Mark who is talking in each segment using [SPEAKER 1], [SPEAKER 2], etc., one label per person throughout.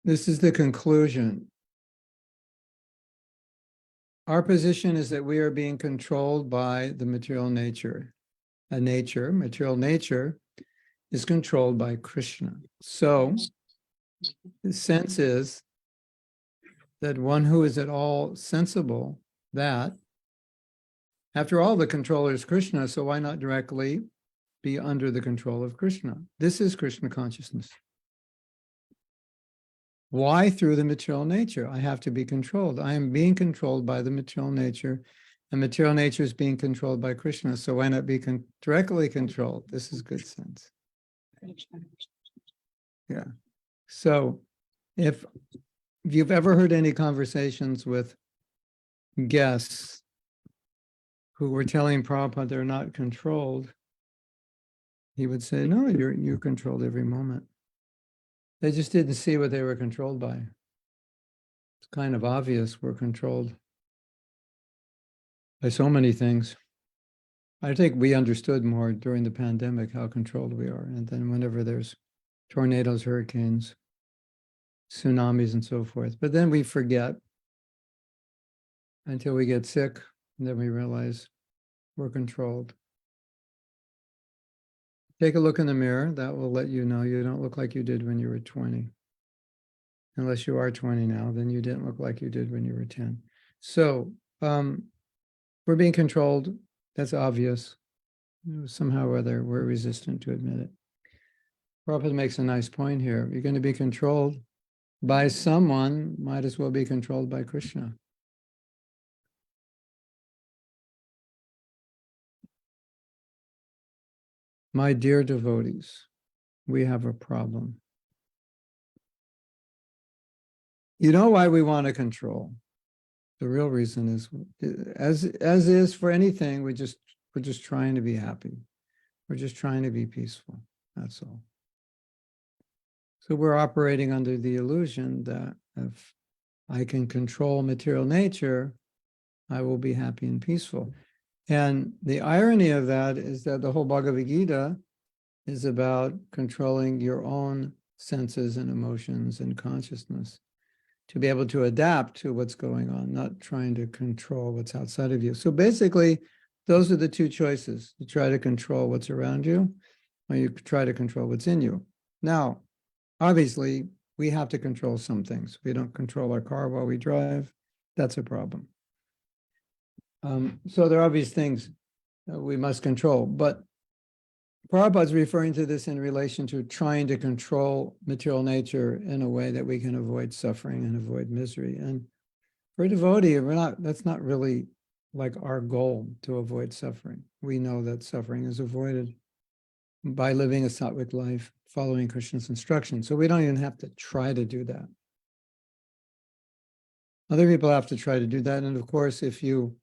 [SPEAKER 1] This is the conclusion. Our position is that we are being controlled by the material nature. Material nature is controlled by Kṛṣṇa. So the sense is that one who is at all sensible that, after all, the controller is Kṛṣṇa, so why not directly be under the control of Kṛṣṇa? This is Kṛṣṇa consciousness. Why through the material nature? I have to be controlled. I am being controlled by the material nature, and material nature is being controlled by Kṛṣṇa, so why not be directly controlled? This is good sense. Yeah. So if you've ever heard any conversations with guests who were telling Prabhupada they're not controlled, he would say, no, you're controlled every moment. They just didn't see what they were controlled by. It's kind of obvious we're controlled by so many things. I think we understood more during the pandemic how controlled we are. And then whenever there's tornadoes, hurricanes, tsunamis, and so forth. But then we forget until we get sick, and then we realize we're controlled. Take a look in the mirror. That will let you know you don't look like you did when you were 20. Unless you are 20 now, then you didn't look like you did when you were 10. So we're being controlled. That's obvious. Somehow or other, we're resistant to admit it. Prabhupada makes a nice point here. You're going to be controlled by someone, might as well be controlled by Kṛṣṇa. My dear devotees, we have a problem. You know why we want to control? The real reason is, as is for anything, we're just trying to be happy. We're just trying to be peaceful. That's all. So we're operating under the illusion that if I can control material nature, I will be happy and peaceful. And the irony of that is that the whole Bhagavad Gita is about controlling your own senses and emotions and consciousness to be able to adapt to what's going on, not trying to control what's outside of you. So basically, those are the two choices. You try to control what's around you, or you try to control what's in you. Now, obviously, we have to control some things. We don't control our car while we drive. That's a problem. So there are obvious things that we must control, but Prabhupada's referring to this in relation to trying to control material nature in a way that we can avoid suffering and avoid misery. And for a devotee, that's not really like our goal to avoid suffering. We know that suffering is avoided by living a sattvic life, following Krishna's instructions. So we don't even have to try to do that. Other people have to try to do that. And of course, if you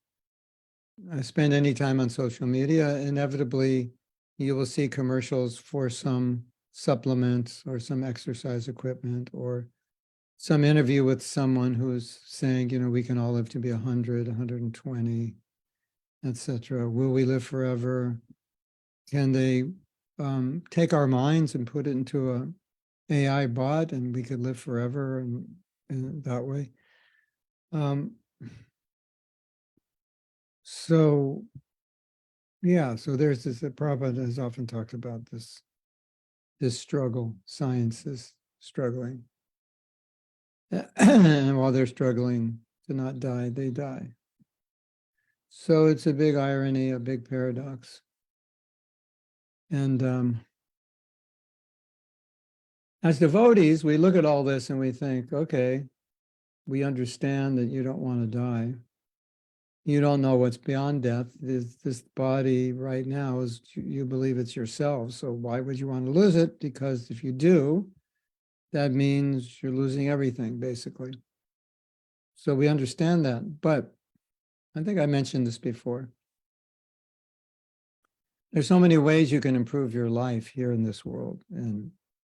[SPEAKER 1] spend any time on social media, inevitably you will see commercials for some supplements or some exercise equipment or some interview with someone who's saying, you know, we can all live to be 100, 120, etc. Will we live forever? Can they take our minds and put it into an AI bot and we could live forever and that way? So there's this, Prabhupada has often talked about this struggle. Science is struggling. And while they're struggling to not die, they die. So it's a big irony, a big paradox. And as devotees, we look at all this and we think, okay, we understand that you don't want to die. You don't know what's beyond death. This body right now is, you believe it's yourself. So why would you want to lose it? Because if you do, that means you're losing everything, basically. So we understand that. But I think I mentioned this before. There's so many ways you can improve your life here in this world. And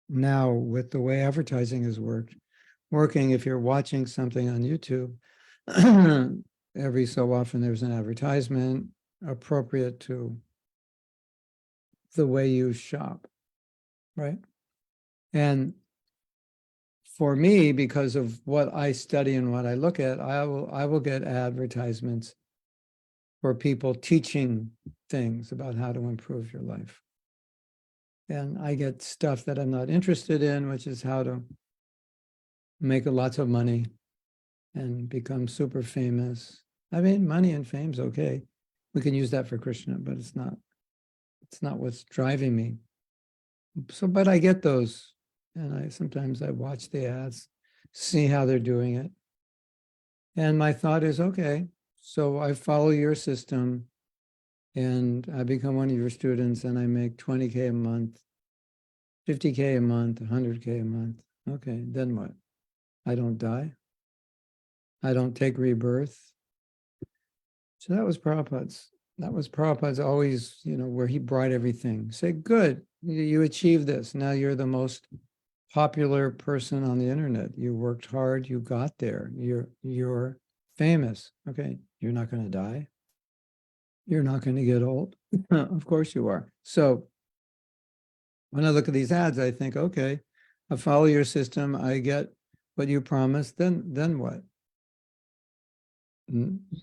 [SPEAKER 1] now with the way advertising is working, if you're watching something on YouTube, every so often there's an advertisement appropriate to the way you shop, right? And for me, because of what I study and what I look at, I will get advertisements for people teaching things about how to improve your life. And I get stuff that I'm not interested in, which is how to make lots of money and become super famous. I mean, money and fame's okay. We can use that for Kṛṣṇa, but it's not what's driving me. So, but I get those, and sometimes I watch the ads, see how they're doing it. And my thought is, okay, so I follow your system and I become one of your students and I make 20K a month, 50K a month, 100K a month. Okay, then what? I don't die. I don't take rebirth. So that was Prabhupada's always, where he brought everything. Say, good, you achieved this. Now you're the most popular person on the internet. You worked hard, you got there. You're famous. Okay, you're not going to die. You're not going to get old. Of course you are. So when I look at these ads, I think, okay, I follow your system. I get what you promised. Then what?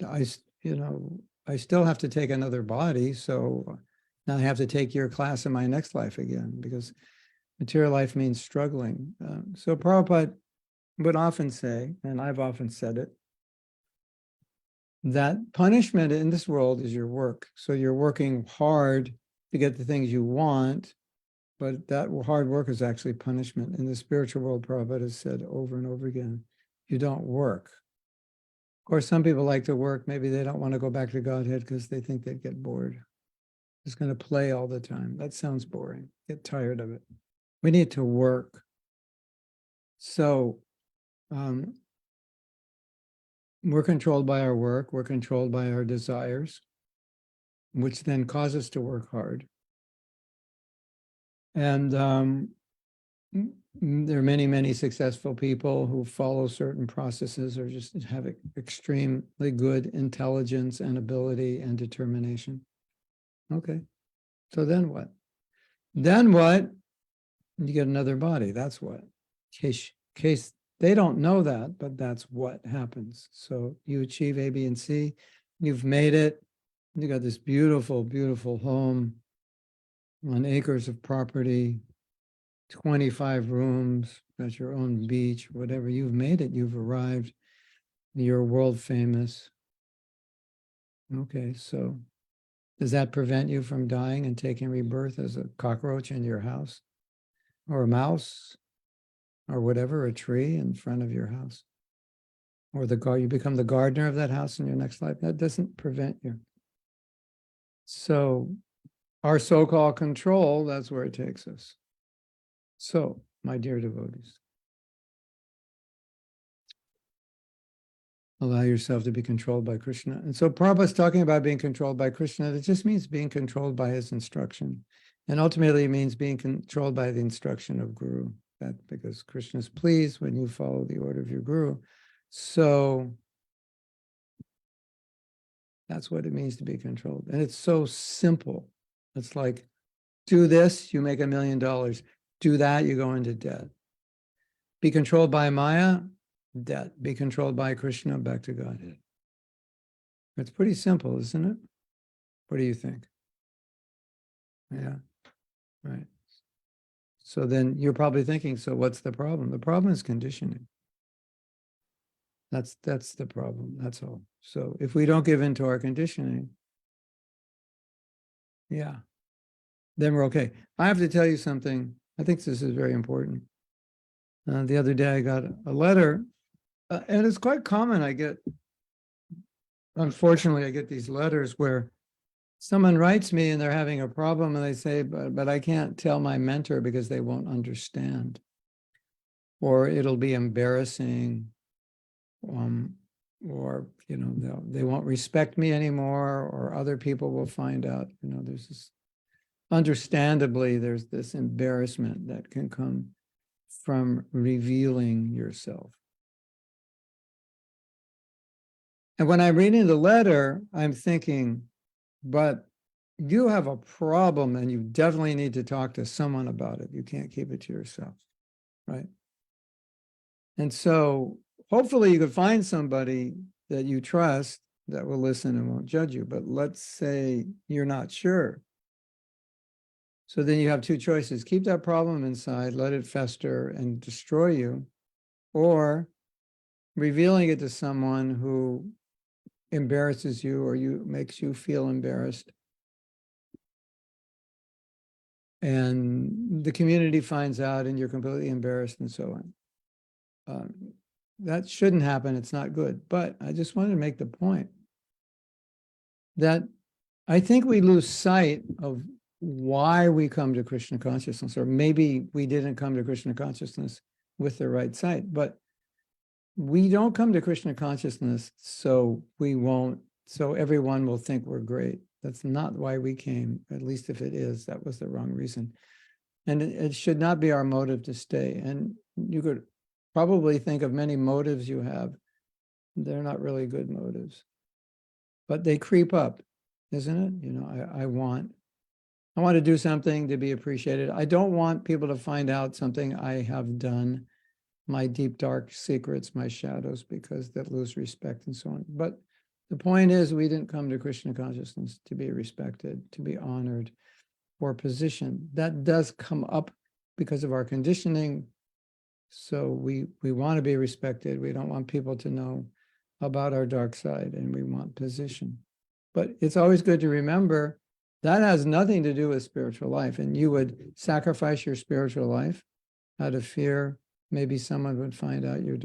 [SPEAKER 1] I still have to take another body. So now I have to take your class in my next life again, because material life means struggling. So Prabhupada would often say, and I've often said it, that punishment in this world is your work. So you're working hard to get the things you want, but that hard work is actually punishment. In the spiritual world, Prabhupada has said over and over again, you don't work. Of course, some people like to work. Maybe they don't want to go back to Godhead because they think they'd get bored. It's going to play all the time. That sounds boring. Get tired of it. We need to work. So we're controlled by our work. We're controlled by our desires, which then cause us to work hard. And there are many, many successful people who follow certain processes or just have extremely good intelligence and ability and determination. Okay, so then what? Then what? You get another body. That's what. Case they don't know that, but that's what happens. So you achieve A, B, and C. You've made it. You got this beautiful, beautiful home on acres of property, 25 rooms, got your own beach, whatever. You've made it. You've arrived. You're world famous. Okay, so does that prevent you from dying and taking rebirth as a cockroach in your house, or a mouse, or whatever, a tree in front of your house, or you become the gardener of that house in your next life? That doesn't prevent you. So our so-called control, that's where it takes us. So, my dear devotees, allow yourself to be controlled by Kṛṣṇa. And so Prabhupada's talking about being controlled by Kṛṣṇa. It just means being controlled by his instruction. And ultimately it means being controlled by the instruction of Guru. That because Kṛṣṇa is pleased when you follow the order of your Guru. So that's what it means to be controlled. And it's so simple. It's like, do this, you make $1 million. Do that, you go into debt. Be controlled by māyā, debt. Be controlled by Kṛṣṇa, back to Godhead. It's pretty simple, isn't it? What do you think? Yeah, right. So then you're probably thinking, so what's the problem? The problem is conditioning. That's the problem, that's all. So if we don't give in to our conditioning, yeah, then we're okay. I have to tell you something. I think this is very important. The other day I got a letter, and it's quite common. Unfortunately, I get these letters where someone writes me and they're having a problem and they say, but I can't tell my mentor because they won't understand. Or it'll be embarrassing. Or, they won't respect me anymore, or other people will find out, there's this, understandably, there's this embarrassment that can come from revealing yourself. And when I'm reading the letter, I'm thinking, but you have a problem and you definitely need to talk to someone about it. You can't keep it to yourself, right? And so hopefully you could find somebody that you trust that will listen and won't judge you. But let's say you're not sure. So then you have two choices. Keep that problem inside, let it fester and destroy you, or revealing it to someone who embarrasses you or makes you feel embarrassed. And the community finds out and you're completely embarrassed and so on. That shouldn't happen. It's not good. But I just wanted to make the point that I think we lose sight of why we come to Kṛṣṇa consciousness, or maybe we didn't come to Kṛṣṇa consciousness with the right sight, but we don't come to Kṛṣṇa consciousness so everyone will think we're great. That's not why we came, at least if it is, that was the wrong reason. And it should not be our motive to stay. And you could probably think of many motives you have. They're not really good motives, but they creep up, isn't it? You know, I want to do something to be appreciated. I don't want people to find out something I have done, my deep, dark secrets, my shadows, because that lose respect and so on. But the point is, we didn't come to Kṛṣṇa consciousness to be respected, to be honored, or position. That does come up because of our conditioning. So we want to be respected. We don't want people to know about our dark side, and we want position. But it's always good to remember that has nothing to do with spiritual life. And you would sacrifice your spiritual life out of fear. Maybe someone would find out your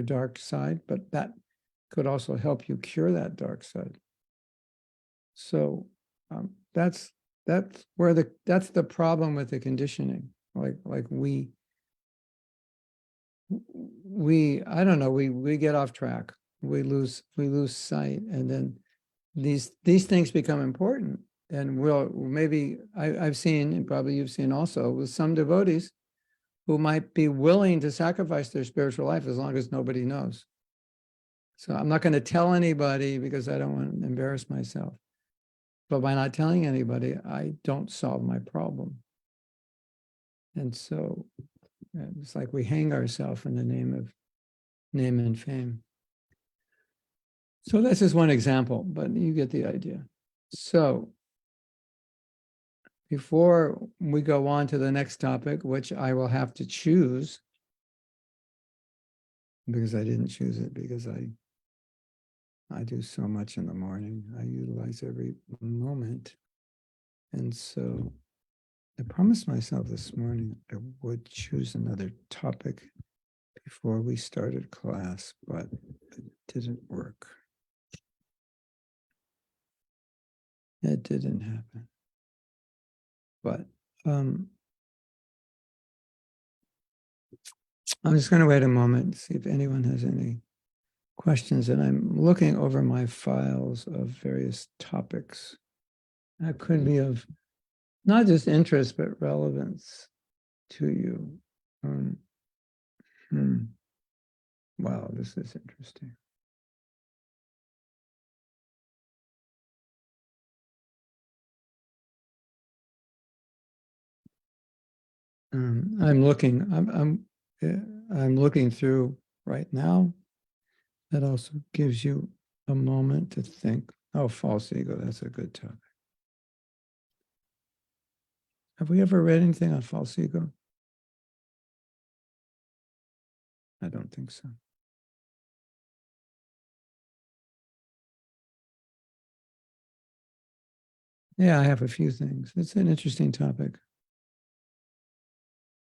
[SPEAKER 1] dark side, but that could also help you cure that dark side. So that's the problem with the conditioning. Like we I don't know, we get off track. We lose sight, and then these things become important. And I've seen, and probably you've seen also, with some devotees who might be willing to sacrifice their spiritual life as long as nobody knows. So I'm not going to tell anybody because I don't want to embarrass myself. But by not telling anybody, I don't solve my problem. And so it's like we hang ourselves in the name of name and fame. So that's just one example, but you get the idea. So before we go on to the next topic, which I will have to choose, because I didn't choose it, because I do so much in the morning. I utilize every moment. And so I promised myself this morning I would choose another topic before we started class, but it didn't work. It didn't happen. But I'm just going to wait a moment and see if anyone has any questions. And I'm looking over my files of various topics that could be of not just interest, but relevance to you. Wow, this is interesting. I'm looking through right now. That also gives you a moment to think. Oh, false ego, that's a good topic. Have we ever read anything on false ego? I don't think so. Yeah, I have a few things. It's an interesting topic.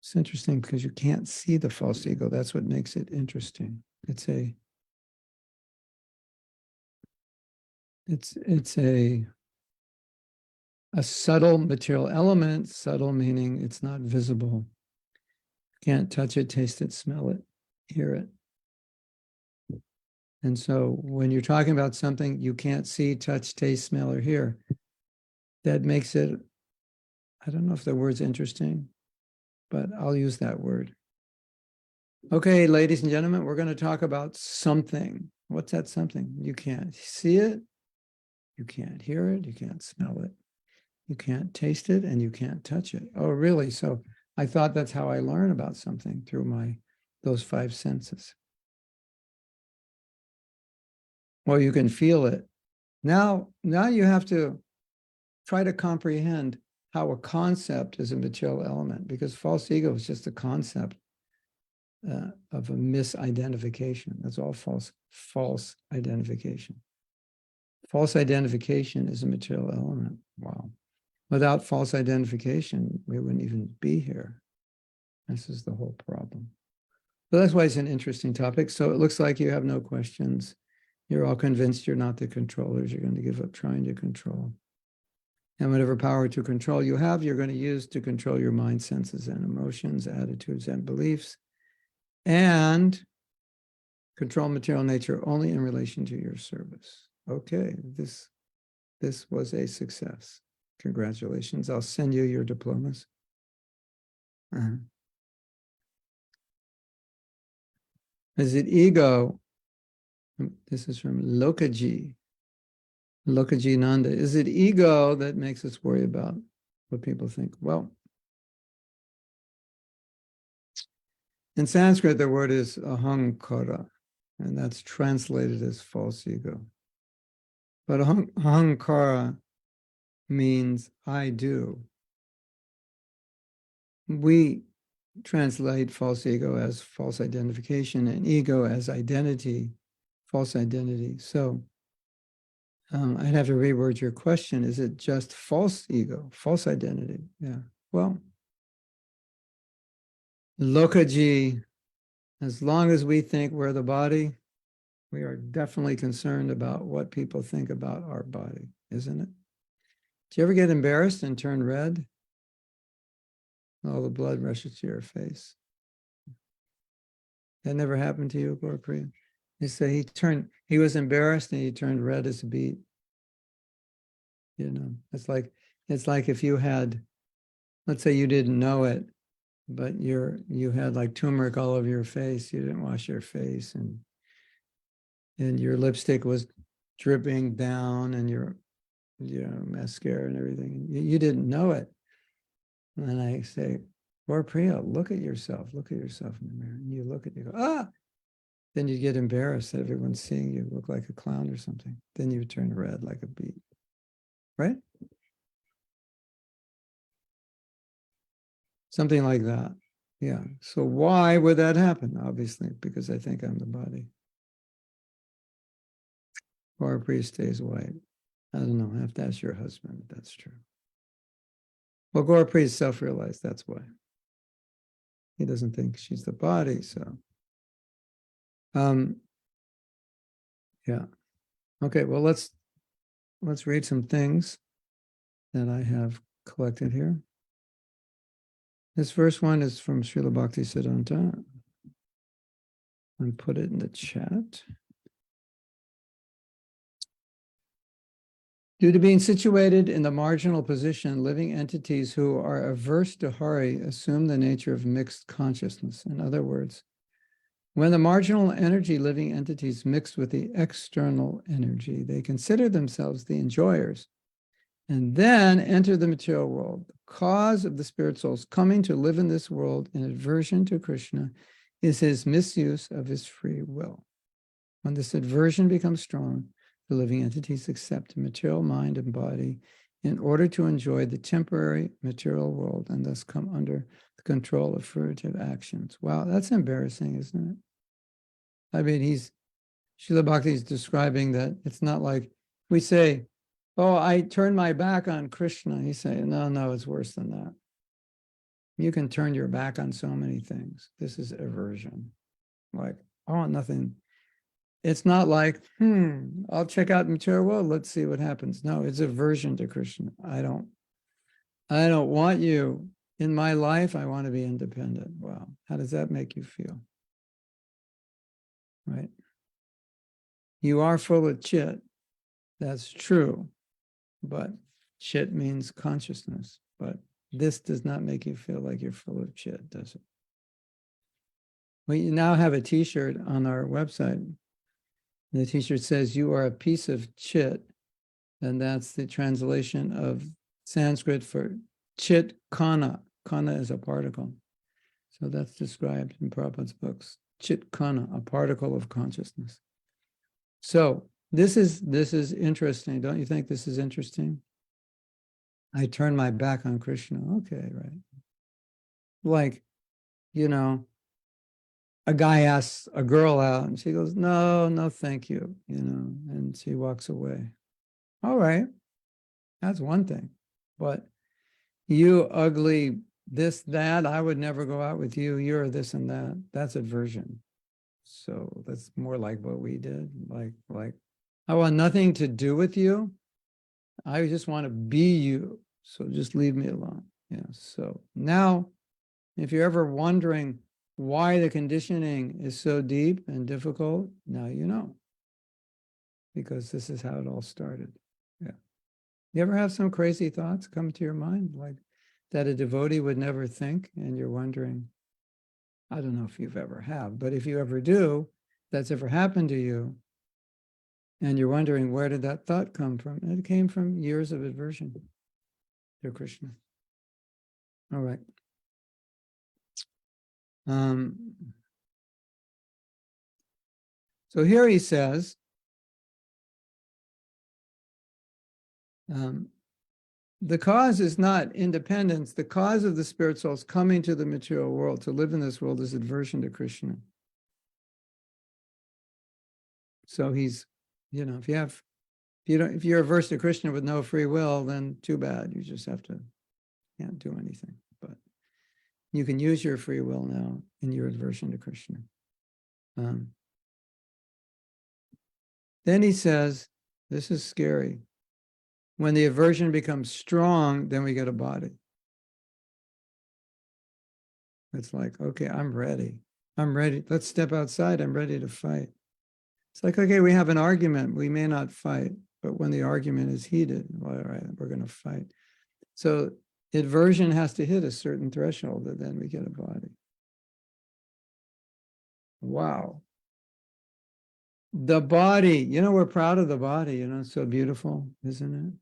[SPEAKER 1] It's interesting because you can't see the false ego. That's what makes it interesting. It's a subtle material element, subtle meaning it's not visible. Can't touch it, taste it, smell it, hear it. And so when you're talking about something you can't see, touch, taste, smell, or hear, that makes it, I don't know if the word's interesting, but I'll use that word. Okay, ladies and gentlemen, we're going to talk about something. What's that something? You can't see it, you can't hear it, you can't smell it, you can't taste it, and you can't touch it. Oh, really? So I thought that's how I learn about something, through my those five senses. Or you can feel it. Now you have to try to comprehend how a concept is a material element, because false ego is just a concept of a misidentification. That's all false identification. False identification is a material element. Wow. Without false identification, we wouldn't even be here. This is the whole problem. So that's why it's an interesting topic. So it looks like you have no questions. You're all convinced you're not the controllers. You're going to give up trying to control. And whatever power to control you have, you're going to use to control your mind, senses, and emotions, attitudes, and beliefs, and control material nature only in relation to your service. Okay, this was a success. Congratulations. I'll send you your diplomas. Is it ego? This is from Lokaji Nanda. Is it ego that makes us worry about what people think? Well, in Sanskrit, the word is ahankara, and that's translated as false ego. But ahankara means I do. We translate false ego as false identification and ego as identity, false identity. So I'd have to reword your question. Is it just false ego, false identity? Yeah. Well, Lokaji, as long as we think we're the body, we are definitely concerned about what people think about our body, isn't it? Do you ever get embarrassed and turn red? All the blood rushes to your face. That never happened to you, Gaurapriya? They say he was embarrassed and he turned red as a beet. You know, it's like if you had, let's say you didn't know it, but you had like turmeric all over your face, you didn't wash your face, and your lipstick was dripping down and your mascara and everything. You didn't know it. And I say, Gaurapriya, look at yourself in the mirror. And you look at you go, ah! Then you get embarrassed that everyone's seeing you look like a clown or something. Then you turn red like a beet. Right? Something like that. Yeah. So why would that happen? Obviously, because I think I'm the body. Or a priest stays white. I don't know. I have to ask your husband if that's true. Well, Gaurapriya is self-realized. That's why. He doesn't think she's the body. So, yeah. Okay. Well, let's read some things that I have collected here. This first one is from Srila Bhaktisiddhanta. I'll put it in the chat. Due to being situated in the marginal position, living entities who are averse to Hari assume the nature of mixed consciousness. In other words, when the marginal energy living entities mix with the external energy, they consider themselves the enjoyers and then enter the material world. The cause of the spirit soul's coming to live in this world in aversion to Kṛṣṇa is his misuse of his free will. When this aversion becomes strong, the living entities accept material mind and body in order to enjoy the temporary material world and thus come under the control of fruitive actions. Wow, that's embarrassing, isn't it? I mean, Srila Bhakti is describing that it's not like we say, oh, I turned my back on Kṛṣṇa. He's saying, no, it's worse than that. You can turn your back on so many things. This is aversion. Like, I want nothing. It's not like, I'll check out material world. Let's see what happens. No, it's aversion to Kṛṣṇa. I don't want you in my life. I want to be independent. Wow. How does that make you feel? Right? You are full of chit. That's true. But chit means consciousness. But this does not make you feel like you're full of chit, does it? We now have a t-shirt on our website. The t-shirt says, you are a piece of chit. And that's the translation of Sanskrit for chit kana. Kana is a particle. So that's described in Prabhupada's books. Chit Kana, a particle of consciousness. So this is interesting. Don't you think this is interesting? I turn my back on Kṛṣṇa. Okay, right. Like, you know, a guy asks a girl out and she goes, no, no, thank you, and she walks away. All right, that's one thing. But you ugly this, that, I would never go out with you. You're this and that. That's aversion. So that's more like what we did. Like, I want nothing to do with you. I just want to be you. So just leave me alone. Yeah. So now, if you're ever wondering why the conditioning is so deep and difficult, now you know. Because this is how it all started. Yeah. You ever have some crazy thoughts come to your mind, like that a devotee would never think, and you're wondering, I don't know if you've ever have, but if you ever do, that's ever happened to you, and you're wondering, where did that thought come from? And it came from years of aversion to Kṛṣṇa. All right. So here he says, the cause is not independence. The cause of the spirit soul's coming to the material world, to live in this world, is aversion to Kṛṣṇa. So he's, if you're averse to Kṛṣṇa with no free will, then too bad. You just can't do anything. But you can use your free will now in your aversion to Kṛṣṇa. Then he says, this is scary. When the aversion becomes strong, then we get a body. It's like, okay, I'm ready. I'm ready. Let's step outside. I'm ready to fight. It's like, okay, we have an argument. We may not fight, but when the argument is heated, well, all right, we're going to fight. So aversion has to hit a certain threshold, and then we get a body. Wow. The body, we're proud of the body, it's so beautiful, isn't it?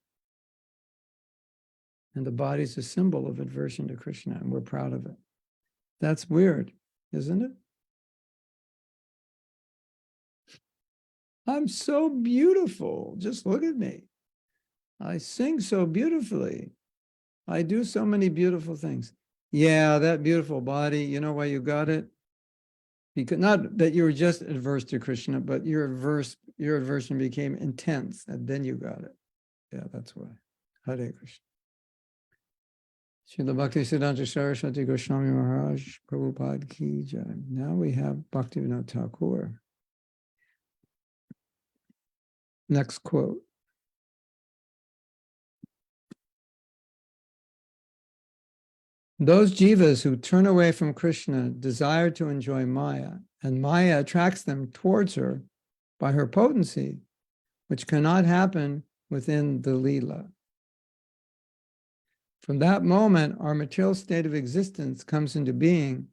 [SPEAKER 1] And the body's a symbol of aversion to Kṛṣṇa, and we're proud of it. That's weird, isn't it? I'm so beautiful. Just look at me. I sing so beautifully. I do so many beautiful things. Yeah, that beautiful body, you know why you got it? Because not that you were just adverse to Kṛṣṇa, but your aversion became intense, and then you got it. Yeah, that's why. Hare Krishna. Srila Bhaktisiddhanta Saraswati Goswami Maharaj, Prabhupada Ki Jai. Now we have Bhaktivinoda Thakura. Next quote. Those jīvas who turn away from Kṛṣṇa desire to enjoy māyā, and māyā attracts them towards her by her potency, which cannot happen within the lila. From that moment, our material state of existence comes into being,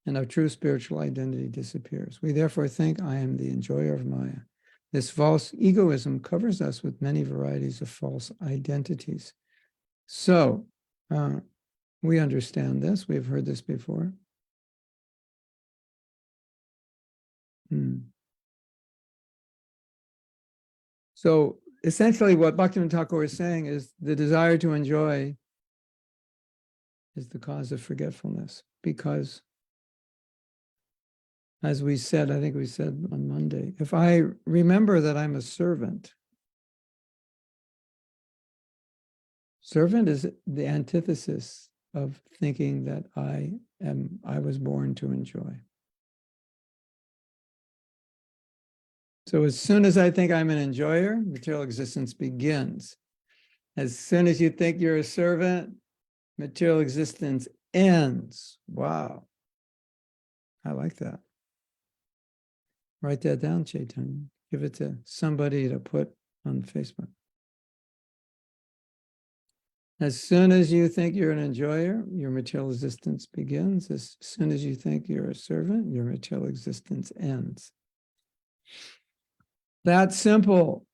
[SPEAKER 1] and our true spiritual identity disappears. We therefore think, I am the enjoyer of māyā. This false egoism covers us with many varieties of false identities. So, we understand this. We've heard this before. So essentially what Bhaktivinoda Thakura is saying is the desire to enjoy is the cause of forgetfulness, because as we said, I think we said on Monday, if I remember that I'm a servant, servant is the antithesis of thinking that I was born to enjoy. So as soon as I think I'm an enjoyer, material existence begins. As soon as you think you're a servant, material existence ends. Wow. I like that. Write that down, Chaitanya. Give it to somebody to put on Facebook. As soon as you think you're an enjoyer, your material existence begins. As soon as you think you're a servant, your material existence ends. That's simple.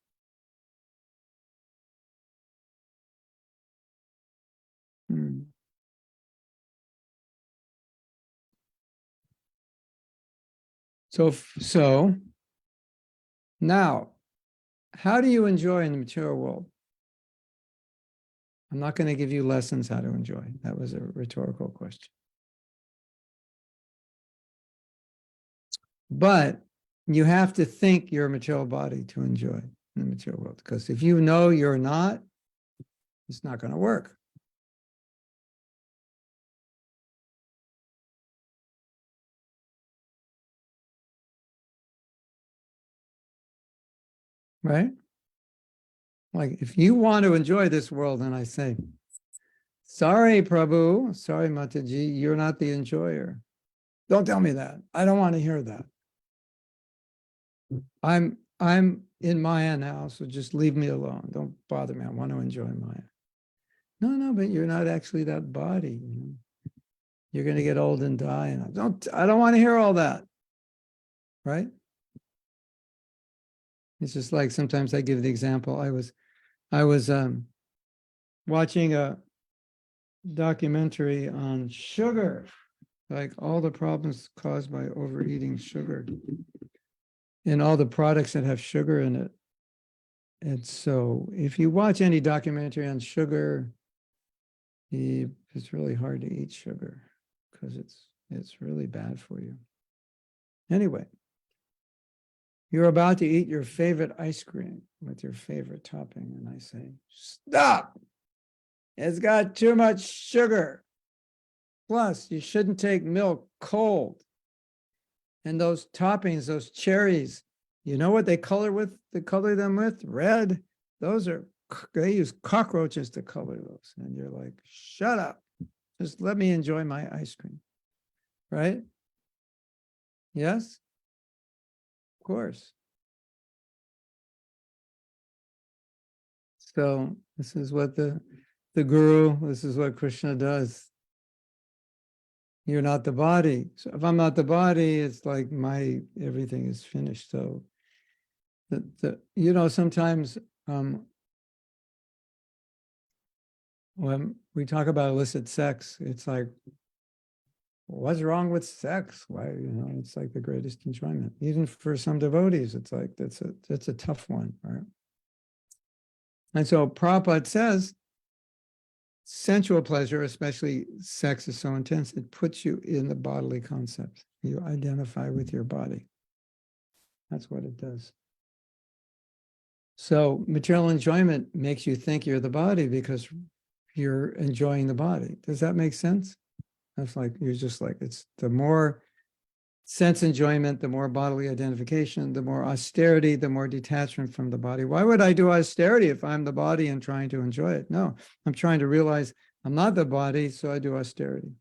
[SPEAKER 1] So now, how do you enjoy in the material world? I'm not going to give you lessons how to enjoy. That was a rhetorical question. But you have to think you're a material body to enjoy in the material world. Because if you know you're not, it's not going to work. Right? Like if you want to enjoy this world, and I say, sorry, Prabhu, sorry, Mataji, you're not the enjoyer. Don't tell me that. I don't want to hear that. I'm in māyā now, so just leave me alone. Don't bother me. I want to enjoy māyā. No, but you're not actually that body. You know? You're going to get old and die, and I don't want to hear all that. Right? It's just like sometimes I give the example. I was watching a documentary on sugar, like all the problems caused by overeating sugar and all the products that have sugar in it. And so if you watch any documentary on sugar, it's really hard to eat sugar because it's really bad for you. Anyway, you're about to eat your favorite ice cream with your favorite topping, and I say, stop! It's got too much sugar. Plus, you shouldn't take milk cold. And those toppings, those cherries, you know what they color them with? Red. They use cockroaches to color those. And you're like, shut up. Just let me enjoy my ice cream. Right? Yes? Of course. So this is what the guru, this is what Kṛṣṇa does. You're not the body. So if I'm not the body, it's like everything is finished. So sometimes when we talk about illicit sex, it's like, what's wrong with sex? Why, it's like the greatest enjoyment. Even for some devotees, it's like, that's a tough one, right? And so Prabhupada says, sensual pleasure, especially sex, is so intense, it puts you in the bodily concept. You identify with your body. That's what it does. So material enjoyment makes you think you're the body because you're enjoying the body. Does that make sense? That's like, you're just like, it's the more sense enjoyment, the more bodily identification, the more austerity, the more detachment from the body. Why would I do austerity if I'm the body and trying to enjoy it? No, I'm trying to realize I'm not the body, so I do austerity.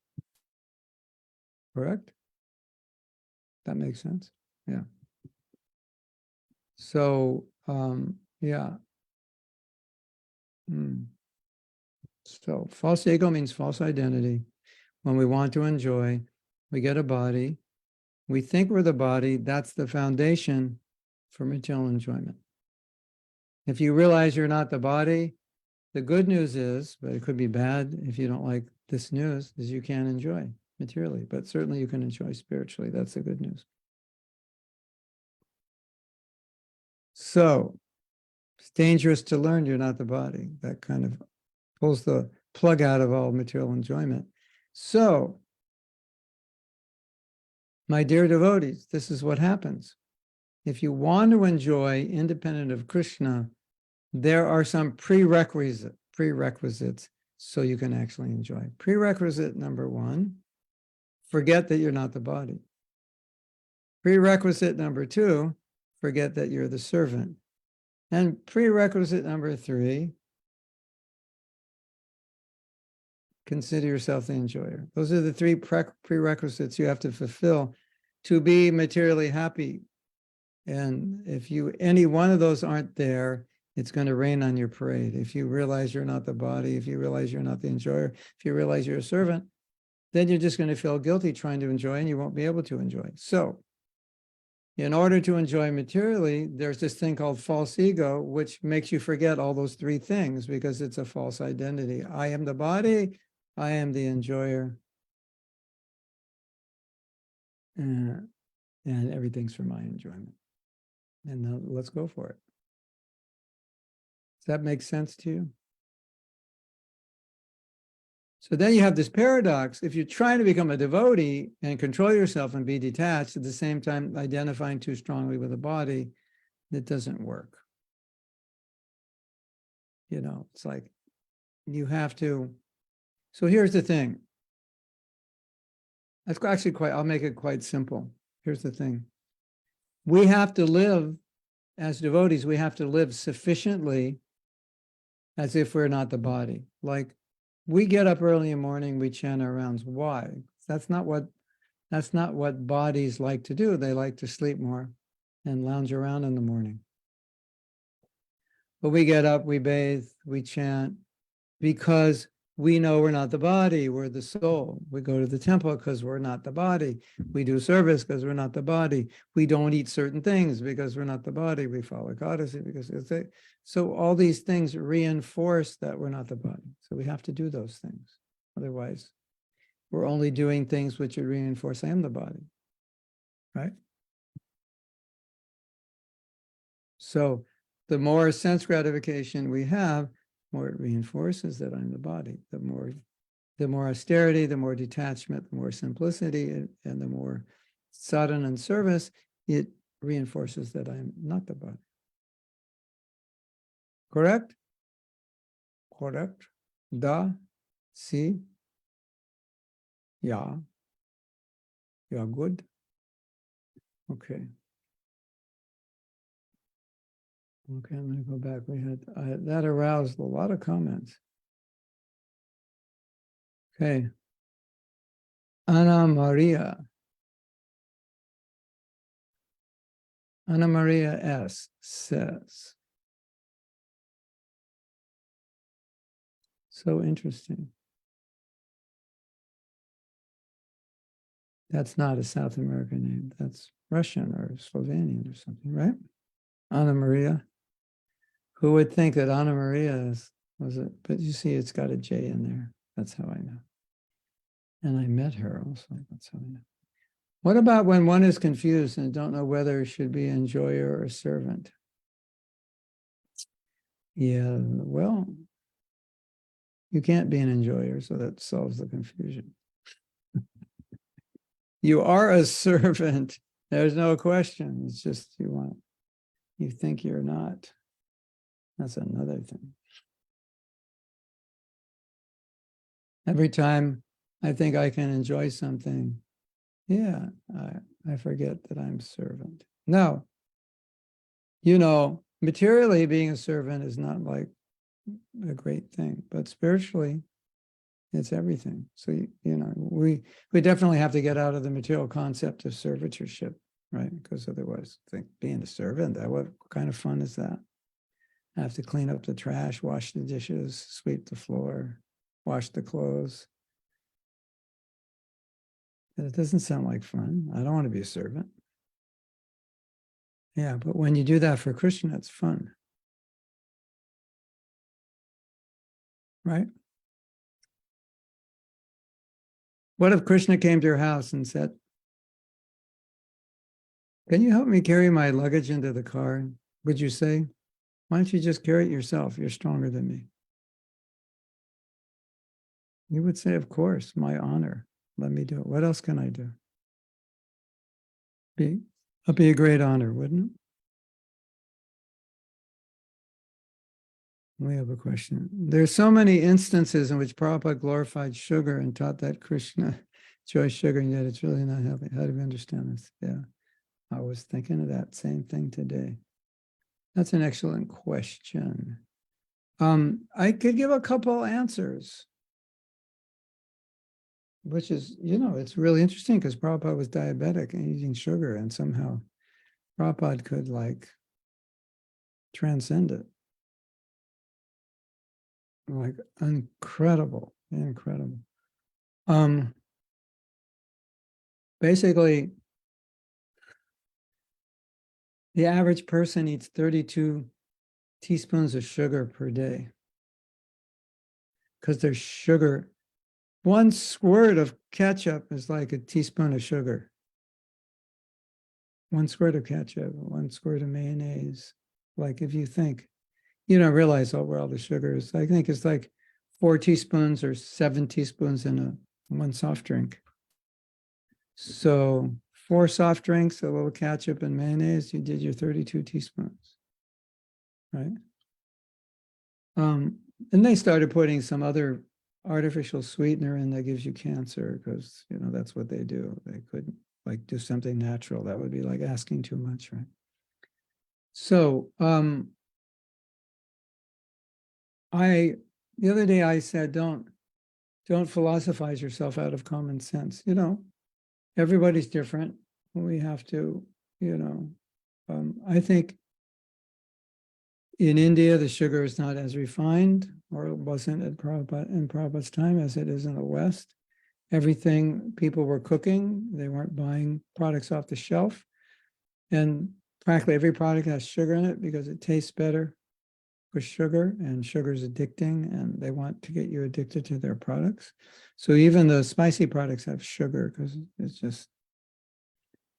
[SPEAKER 1] Correct? That makes sense? Yeah. So, yeah. So false ego means false identity. When we want to enjoy, we get a body. We think we're the body. That's the foundation for material enjoyment. If you realize you're not the body, the good news is, but it could be bad if you don't like this news, is you can't enjoy materially, but certainly you can enjoy spiritually. That's the good news. So it's dangerous to learn you're not the body. That kind of pulls the plug out of all material enjoyment. So, my dear devotees, this is what happens. If you want to enjoy independent of Kṛṣṇa, there are some prerequisites so you can actually enjoy. Prerequisite number one, forget that you're not the body. Prerequisite number two, forget that you're the servant. And prerequisite number three, consider yourself the enjoyer. Those are the three prerequisites you have to fulfill to be materially happy. And if any one of those aren't there, it's going to rain on your parade. If you realize you're not the body, if you realize you're not the enjoyer, if you realize you're a servant, then you're just going to feel guilty trying to enjoy, and you won't be able to enjoy. So in order to enjoy materially, there's this thing called false ego, which makes you forget all those three things because it's a false identity. I am the body, I am the enjoyer. and everything's for my enjoyment. And now let's go for it. Does that make sense to you? So then you have this paradox. If you're trying to become a devotee and control yourself and be detached, at the same time identifying too strongly with the body, that doesn't work. You know, it's like you have to. So here's the thing. That's actually I'll make it quite simple. Here's the thing. We have to live, as devotees, we have to live sufficiently as if we're not the body. Like, we get up early in the morning, we chant our rounds. Why? That's not what bodies like to do. They like to sleep more and lounge around in the morning. But we get up, we bathe, we chant, because we know we're not the body, we're the soul. We go to the temple because we're not the body. We do service because we're not the body. We don't eat certain things because we're not the body. We follow goddesses because it's a, so all these things reinforce that we're not the body. So we have to do those things. Otherwise, we're only doing things which would reinforce I am the body, right? So the more sense gratification we have, more it reinforces that I'm the body. The more austerity, the more detachment, the more simplicity, and the more sadhana and service, it reinforces that I'm not the body. Correct? Correct. Da, si, yeah. You are good. Okay. Okay, I'm going to go back. We had that aroused a lot of comments. Okay. Ana Maria S. says, so interesting. That's not a South American name. That's Russian or Slovenian or something, right? Ana Maria. Who would think that Ana Maria was it? But you see, it's got a J in there. That's how I know. And I met her also. That's how I know. What about when one is confused and don't know whether it should be an enjoyer or a servant? Yeah, well, you can't be an enjoyer, so that solves the confusion. You are a servant. There's no question. It's just you think you're not. That's another thing. Every time I think I can enjoy something, yeah, I forget that I'm servant. No, materially being a servant is not like a great thing, but spiritually, it's everything. So, we definitely have to get out of the material concept of servitorship, right? Because otherwise, being a servant, what kind of fun is that? I have to clean up the trash, wash the dishes, sweep the floor, wash the clothes. It doesn't sound like fun. I don't want to be a servant. Yeah, but when you do that for Kṛṣṇa, it's fun. Right? What if Kṛṣṇa came to your house and said, can you help me carry my luggage into the car? Would you say, why don't you just carry it yourself? You're stronger than me. You would say, of course, my honor. Let me do it. What else can I do? It'd be a great honor, wouldn't it? We have a question. There's so many instances in which Prabhupada glorified sugar and taught that Kṛṣṇa enjoys sugar, and yet it's really not healthy. How do we understand this? Yeah, I was thinking of that same thing today. That's an excellent question. I could give a couple answers, which is, it's really interesting because Prabhupada was diabetic and eating sugar, and somehow Prabhupada could transcend it. Like incredible. Basically, the average person eats 32 teaspoons of sugar per day because there's sugar. One squirt of ketchup is like a teaspoon of sugar. 1 squirt of ketchup, 1 squirt of mayonnaise. Like if you think, you don't realize where all the sugar is. I think it's like 4 teaspoons or 7 teaspoons in one soft drink. So 4 soft drinks, a little ketchup and mayonnaise, you did your 32 teaspoons, right? And they started putting some other artificial sweetener in that gives you cancer because, you know, that's what they do. They couldn't like do something natural. That would be like asking too much, right? So the other day I said, don't philosophize yourself out of common sense. You know, everybody's different. We have to, you know, I think in India, the sugar is not as refined, or it wasn't in Prabhupada's time as it is in the West. Everything people were cooking, they weren't buying products off the shelf. And practically every product has sugar in it because it tastes better with sugar, and sugar is addicting, and they want to get you addicted to their products. So even the spicy products have sugar because it's just,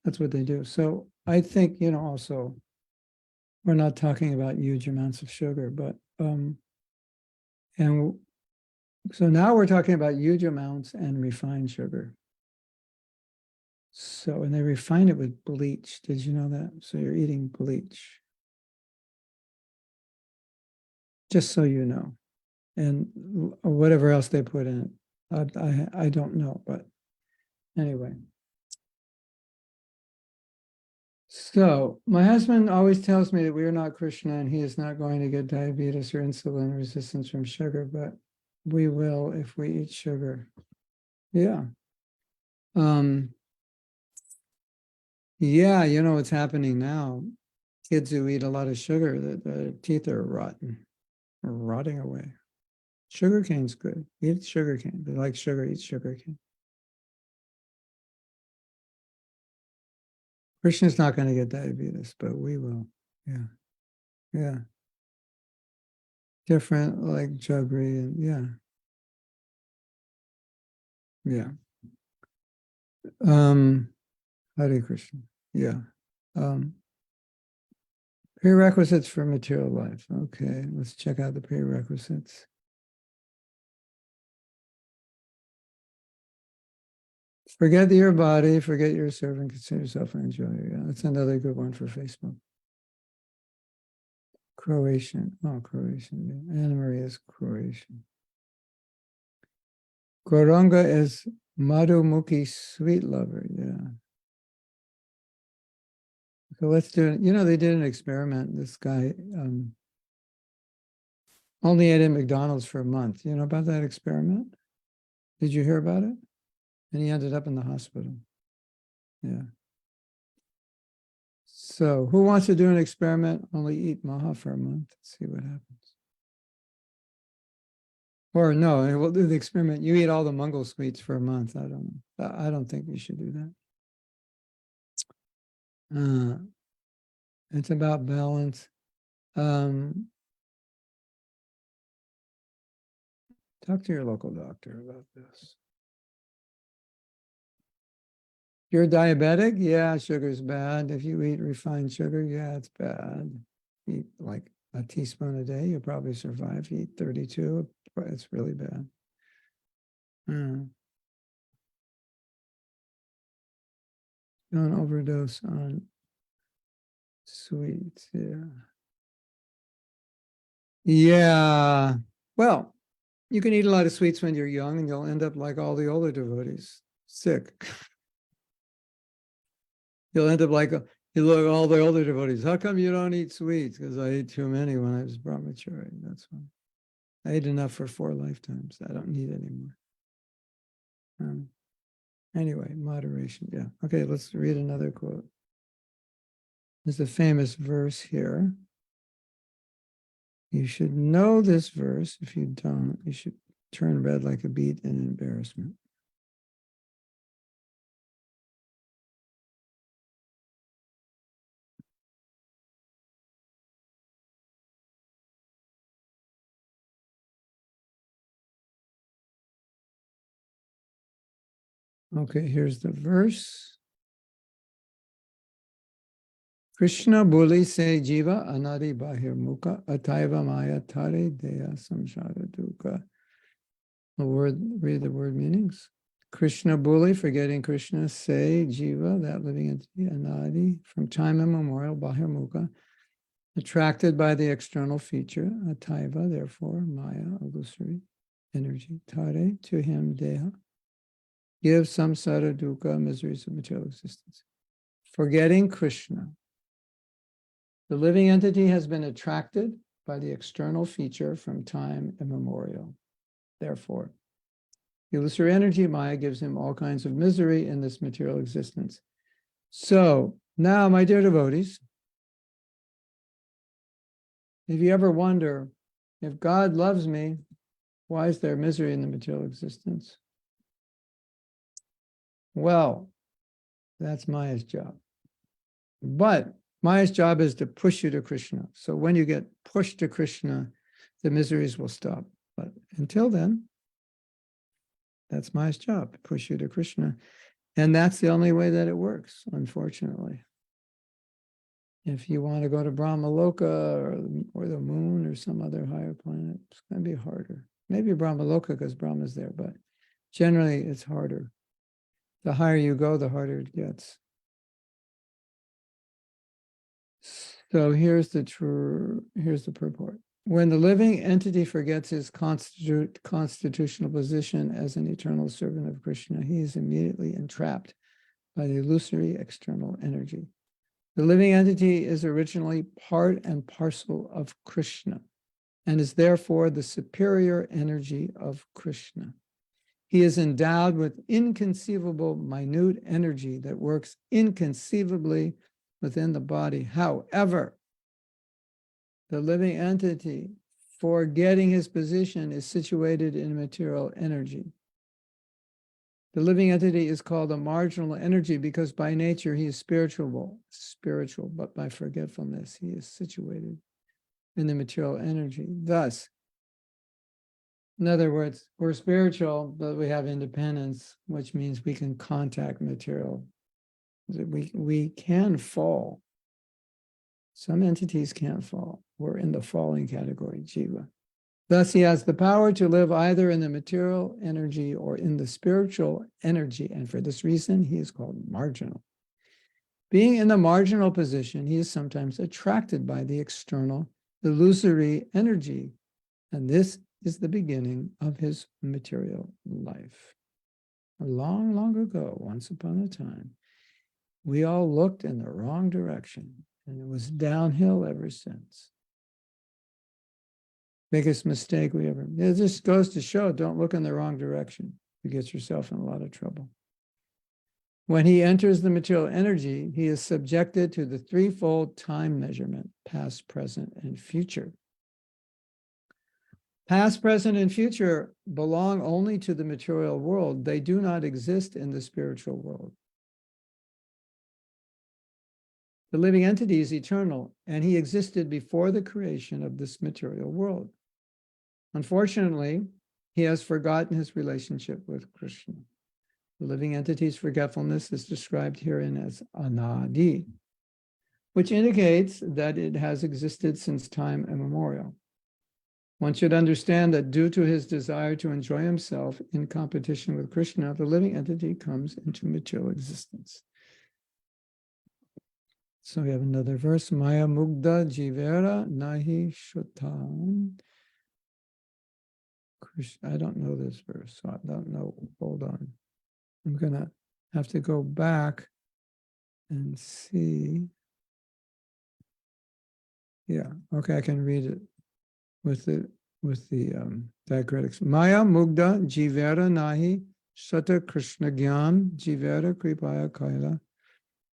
[SPEAKER 1] that's what they do. So I think, you know, also, we're not talking about huge amounts of sugar, but, and so now we're talking about huge amounts and refined sugar. So, and they refine it with bleach. Did you know that? So you're eating bleach. Just so you know. And whatever else they put in it. I don't know, but anyway. So my husband always tells me that we are not Kṛṣṇa and he is not going to get diabetes or insulin resistance from sugar, but we will if we eat sugar. Yeah. Yeah, you know what's happening now. Kids who eat a lot of sugar, the teeth are rotten, or rotting away. Sugar cane's good. Eat sugar cane. They like sugar, eat sugar cane. Krishna's not going to get diabetes, but we will. Yeah. Yeah. Different, like jaggery, and yeah. Yeah. Hare Krishna. Yeah. Prerequisites for material life. Okay, let's check out the prerequisites. Forget your body, forget your servant, consider yourself an enjoyer. Yeah, that's another good one for Facebook. Croatian. Oh, Croatian. Yeah. Anna Maria is Croatian. Goranga is Madhumukhi, sweet lover. Yeah. So let's do it. You know, they did an experiment. This guy only ate at McDonald's for a month. You know about that experiment? Did you hear about it? And he ended up in the hospital. Yeah. So who wants to do an experiment? Only eat maha for a month. See what happens. Or no, we'll do the experiment. You eat all the Mongol sweets for a month. I don't think you should do that. It's about balance. Talk to your local doctor about this. You're diabetic? Yeah, sugar's bad. If you eat refined sugar, yeah, it's bad. Eat like a teaspoon a day, you'll probably survive. Eat 32, it's really bad. Don't overdose on sweets, yeah. Yeah, well, you can eat a lot of sweets when you're young and you'll end up like all the older devotees, sick. You'll end up like, you look all the older devotees. How come you don't eat sweets? Because I ate too many when I was brahmachari. That's why. I ate enough for 4 lifetimes. I don't need any more. Anyway, moderation. Yeah. Okay, let's read another quote. There's a famous verse here. You should know this verse. If you don't, you should turn red like a beet in embarrassment. Okay, here's the verse. Kṛṣṇa boli se jiva anadi bahir mukha ataiva māyā tare deya samsara dukkha. Read the word meanings. Kṛṣṇa boli, forgetting Krishna, say jiva, that living entity, anadi, from time immemorial, bahir mukha, attracted by the external feature, ataiva, therefore, māyā, illusory energy, tare, to him, deha, give samsara dukkha, miseries of material existence. Forgetting Krishna, the living entity has been attracted by the external feature from time immemorial. Therefore, illusory energy, Māyā, gives him all kinds of misery in this material existence. So, now, my dear devotees, if you ever wonder, if God loves me, why is there misery in the material existence? Well, that's Māyā's job. But Māyā's job is to push you to Krishna. So when you get pushed to Krishna, the miseries will stop. But until then, that's Māyā's job, push you to Krishna. And that's the only way that it works, unfortunately. If you want to go to Brahmaloka or the moon or some other higher planet, it's going to be harder. Maybe Brahmaloka because Brahma's there, but generally it's harder. The higher you go, the harder it gets. So here's the purport. When the living entity forgets his constitutional position as an eternal servant of Krishna, he is immediately entrapped by the illusory external energy. The living entity is originally part and parcel of Krishna and is therefore the superior energy of Krishna. He is endowed with inconceivable minute energy that works inconceivably within the body. However, the living entity, forgetting his position, is situated in material energy. The living entity is called a marginal energy because by nature he is spiritual, but by forgetfulness he is situated in the material energy. Thus, in other words, we're spiritual, but we have independence, which means we can contact material. We can fall. Some entities can't fall. We're in the falling category, jiva. Thus, he has the power to live either in the material energy or in the spiritual energy, and for this reason, he is called marginal. Being in the marginal position, he is sometimes attracted by the external illusory energy, and this is the beginning of his material life. Long, long ago, once upon a time, we all looked in the wrong direction, and it was downhill ever since. Biggest mistake we ever made. It just goes to show, don't look in the wrong direction. You get yourself in a lot of trouble. When he enters the material energy, he is subjected to the threefold time measurement, past, present, and future. Past, present, and future belong only to the material world. They do not exist in the spiritual world. The living entity is eternal, and he existed before the creation of this material world. Unfortunately, he has forgotten his relationship with Krishna. The living entity's forgetfulness is described herein as anadi, which indicates that it has existed since time immemorial. One should understand that due to his desire to enjoy himself in competition with Krishna, the living entity comes into material existence. So we have another verse, māyā mugdha jīvera nahi shutam. I don't know this verse, so I don't know. Hold on. I'm going to have to go back and see. Yeah, okay, I can read it with the diacritics. Māyā mugdha jīvera nahi sata Kṛṣṇa gyān jīvera kripaya kaila.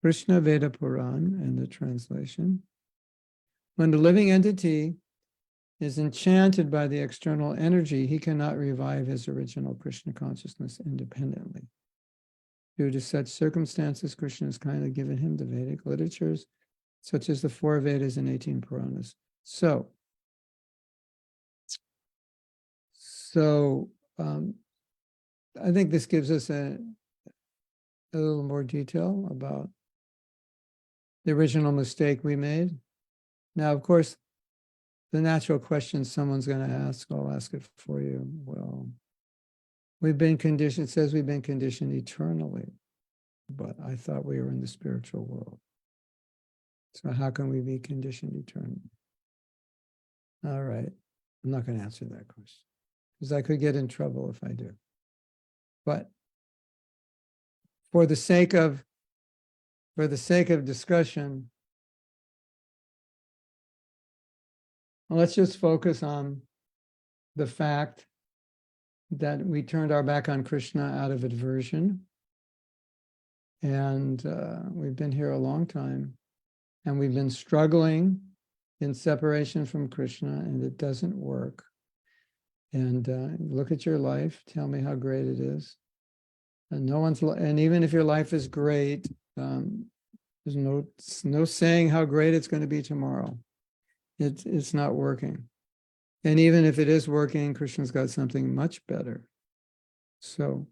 [SPEAKER 1] Krishna Veda Puran, and the translation. When the living entity is enchanted by the external energy, he cannot revive his original Krishna consciousness independently. Due to such circumstances, Krishna has kindly given him the Vedic literatures, such as the 4 Vedas and 18 Puranas. So I think this gives us a little more detail about the original mistake we made. Now, of course, the natural question someone's going to ask, I'll ask it for you. Well, we've been conditioned, it says we've been conditioned eternally, but I thought we were in the spiritual world. So how can we be conditioned eternally? All right, I'm not going to answer that question because I could get in trouble if I do. But for the sake of discussion, let's just focus on the fact that we turned our back on Kṛṣṇa out of aversion. And we've been here a long time. And we've been struggling in separation from Kṛṣṇa, and it doesn't work. And look at your life. Tell me how great it is. And and even if your life is great, there's no saying how great it's going to be tomorrow. It's not working. And even if it is working, Kṛṣṇa's got something much better. So,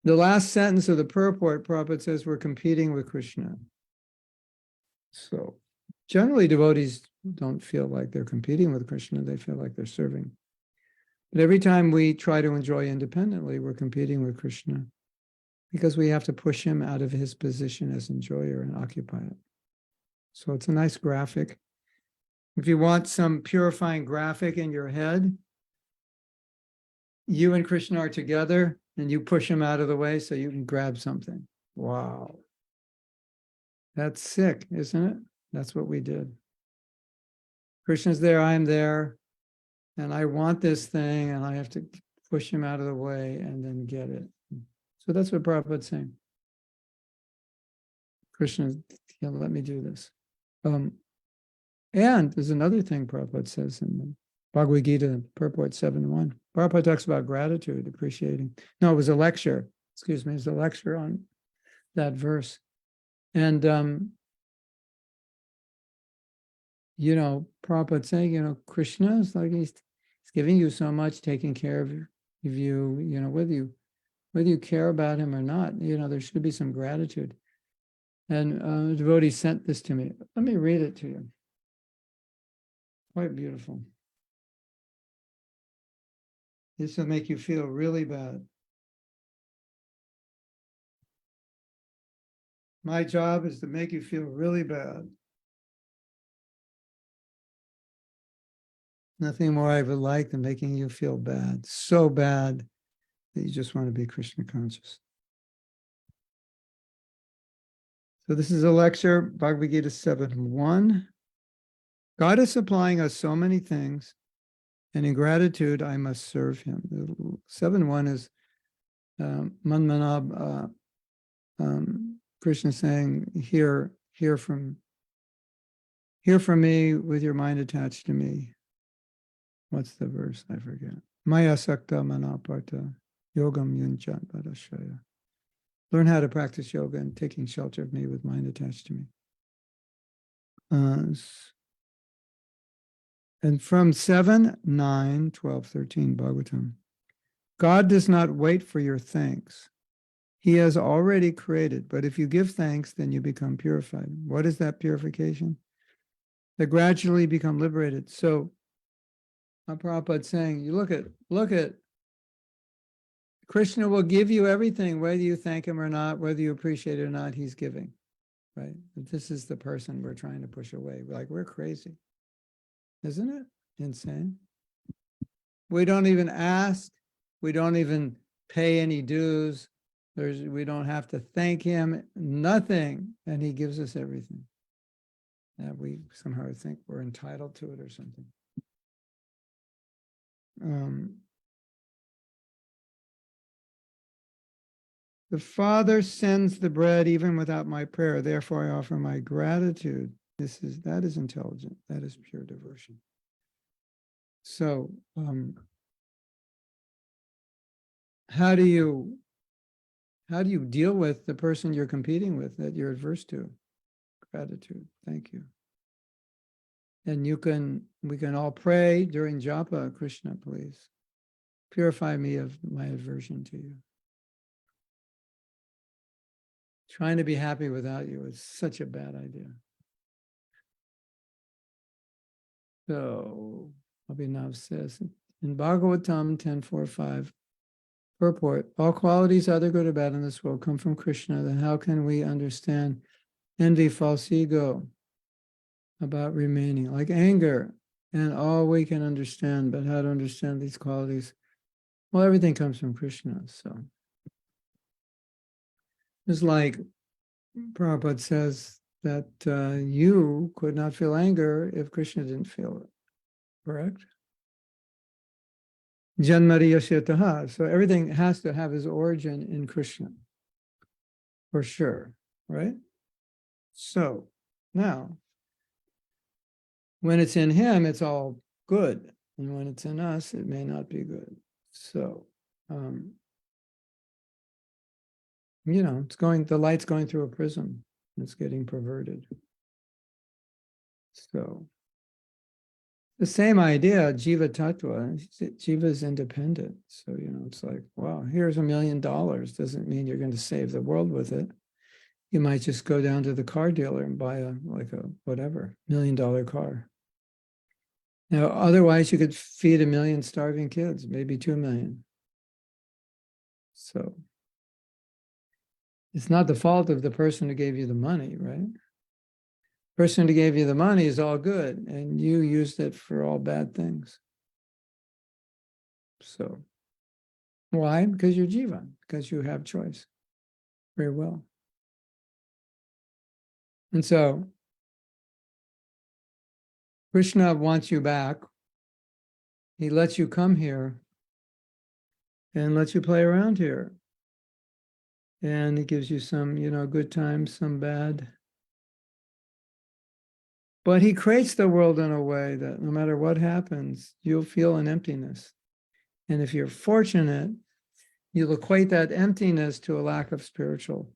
[SPEAKER 1] the last sentence of the purport, Prabhupada says, we're competing with Kṛṣṇa. So, generally, devotees don't feel like they're competing with Kṛṣṇa. They feel like they're serving. But every time we try to enjoy independently, we're competing with Kṛṣṇa because we have to push him out of his position as enjoyer and occupy it. So it's a nice graphic. If you want some purifying graphic in your head, you and Kṛṣṇa are together and you push him out of the way so you can grab something. Wow. That's sick, isn't it? That's what we did. Kṛṣṇa's there, I'm there, and I want this thing, and I have to push him out of the way and then get it. So that's what Prabhupada's saying. Kṛṣṇa, let me do this. And there's another thing Prabhupada says in the Bhagavad Gita, purport 7.1. Prabhupada talks about gratitude, appreciating. No, it was a lecture. Excuse me, it was a lecture on that verse. And, Prabhupada saying, Kṛṣṇa is like he's giving you so much, taking care of you, whether you care about him or not, there should be some gratitude. And a devotee sent this to me. Let me read it to you. Quite beautiful. This will make you feel really bad. My job is to make you feel really bad. Nothing more I would like than making you feel bad. So bad that you just want to be Kṛṣṇa conscious. So this is a lecture, Bhagavad Gita 7.1. God is supplying us so many things, and in gratitude, I must serve him. 7.1 is Manmanab, Kṛṣṇa saying, hear from me with your mind attached to me. What's the verse? I forget. Māyā sakta manaparta yogam yunchat padashaya. Learn how to practice yoga and taking shelter of me with mind attached to me. And from 7, 9, 12, 13, Bhagavatam. God does not wait for your thanks. He has already created, but if you give thanks, then you become purified. What is that purification? That gradually become liberated. So, Prabhupada's saying, you look at, Kṛṣṇa will give you everything, whether you thank him or not, whether you appreciate it or not, he's giving, right? This is the person we're trying to push away. We're crazy. Isn't it insane? We don't even ask. We don't even pay any dues. We don't have to thank him, nothing. And he gives us everything. And we somehow think we're entitled to it or something. The Father sends the bread even without my prayer. Therefore, I offer my gratitude. That is intelligent. That is pure devotion. So, how do you deal with the person you're competing with that you're adverse to? Gratitude. Thank you. And we can all pray during japa, Kṛṣṇa, please. Purify me of my aversion to you. Trying to be happy without you is such a bad idea. So, Abhinav says, in Bhagavatam 10.4.5, purport, all qualities, either good or bad in this world, come from Kṛṣṇa. Then how can we understand envy, false ego about remaining? Like anger, and all we can understand, but how to understand these qualities? Well, everything comes from Kṛṣṇa. So it's like Prabhupada says that you could not feel anger if Kṛṣṇa didn't feel it, correct? Janmariyashyataha. So everything has to have its origin in Kṛṣṇa, for sure, right? So now, when it's in him, it's all good. And when it's in us, it may not be good. So, it's going, the light's going through a prism. It's getting perverted. So, the same idea, jiva tattva, jiva is independent. So, it's like, wow, here's $1 million. Doesn't mean you're going to save the world with it. You might just go down to the car dealer and buy a $1 million car. Now, otherwise you could feed 1 million starving kids, maybe 2 million. So it's not the fault of the person who gave you the money, right? The person who gave you the money is all good, and you used it for all bad things. So why? Because you're jiva, because you have choice. Very well. And so Kṛṣṇa wants you back. He lets you come here and lets you play around here. And he gives you some, good times, some bad. But he creates the world in a way that no matter what happens, you'll feel an emptiness. And if you're fortunate, you'll equate that emptiness to a lack of spiritual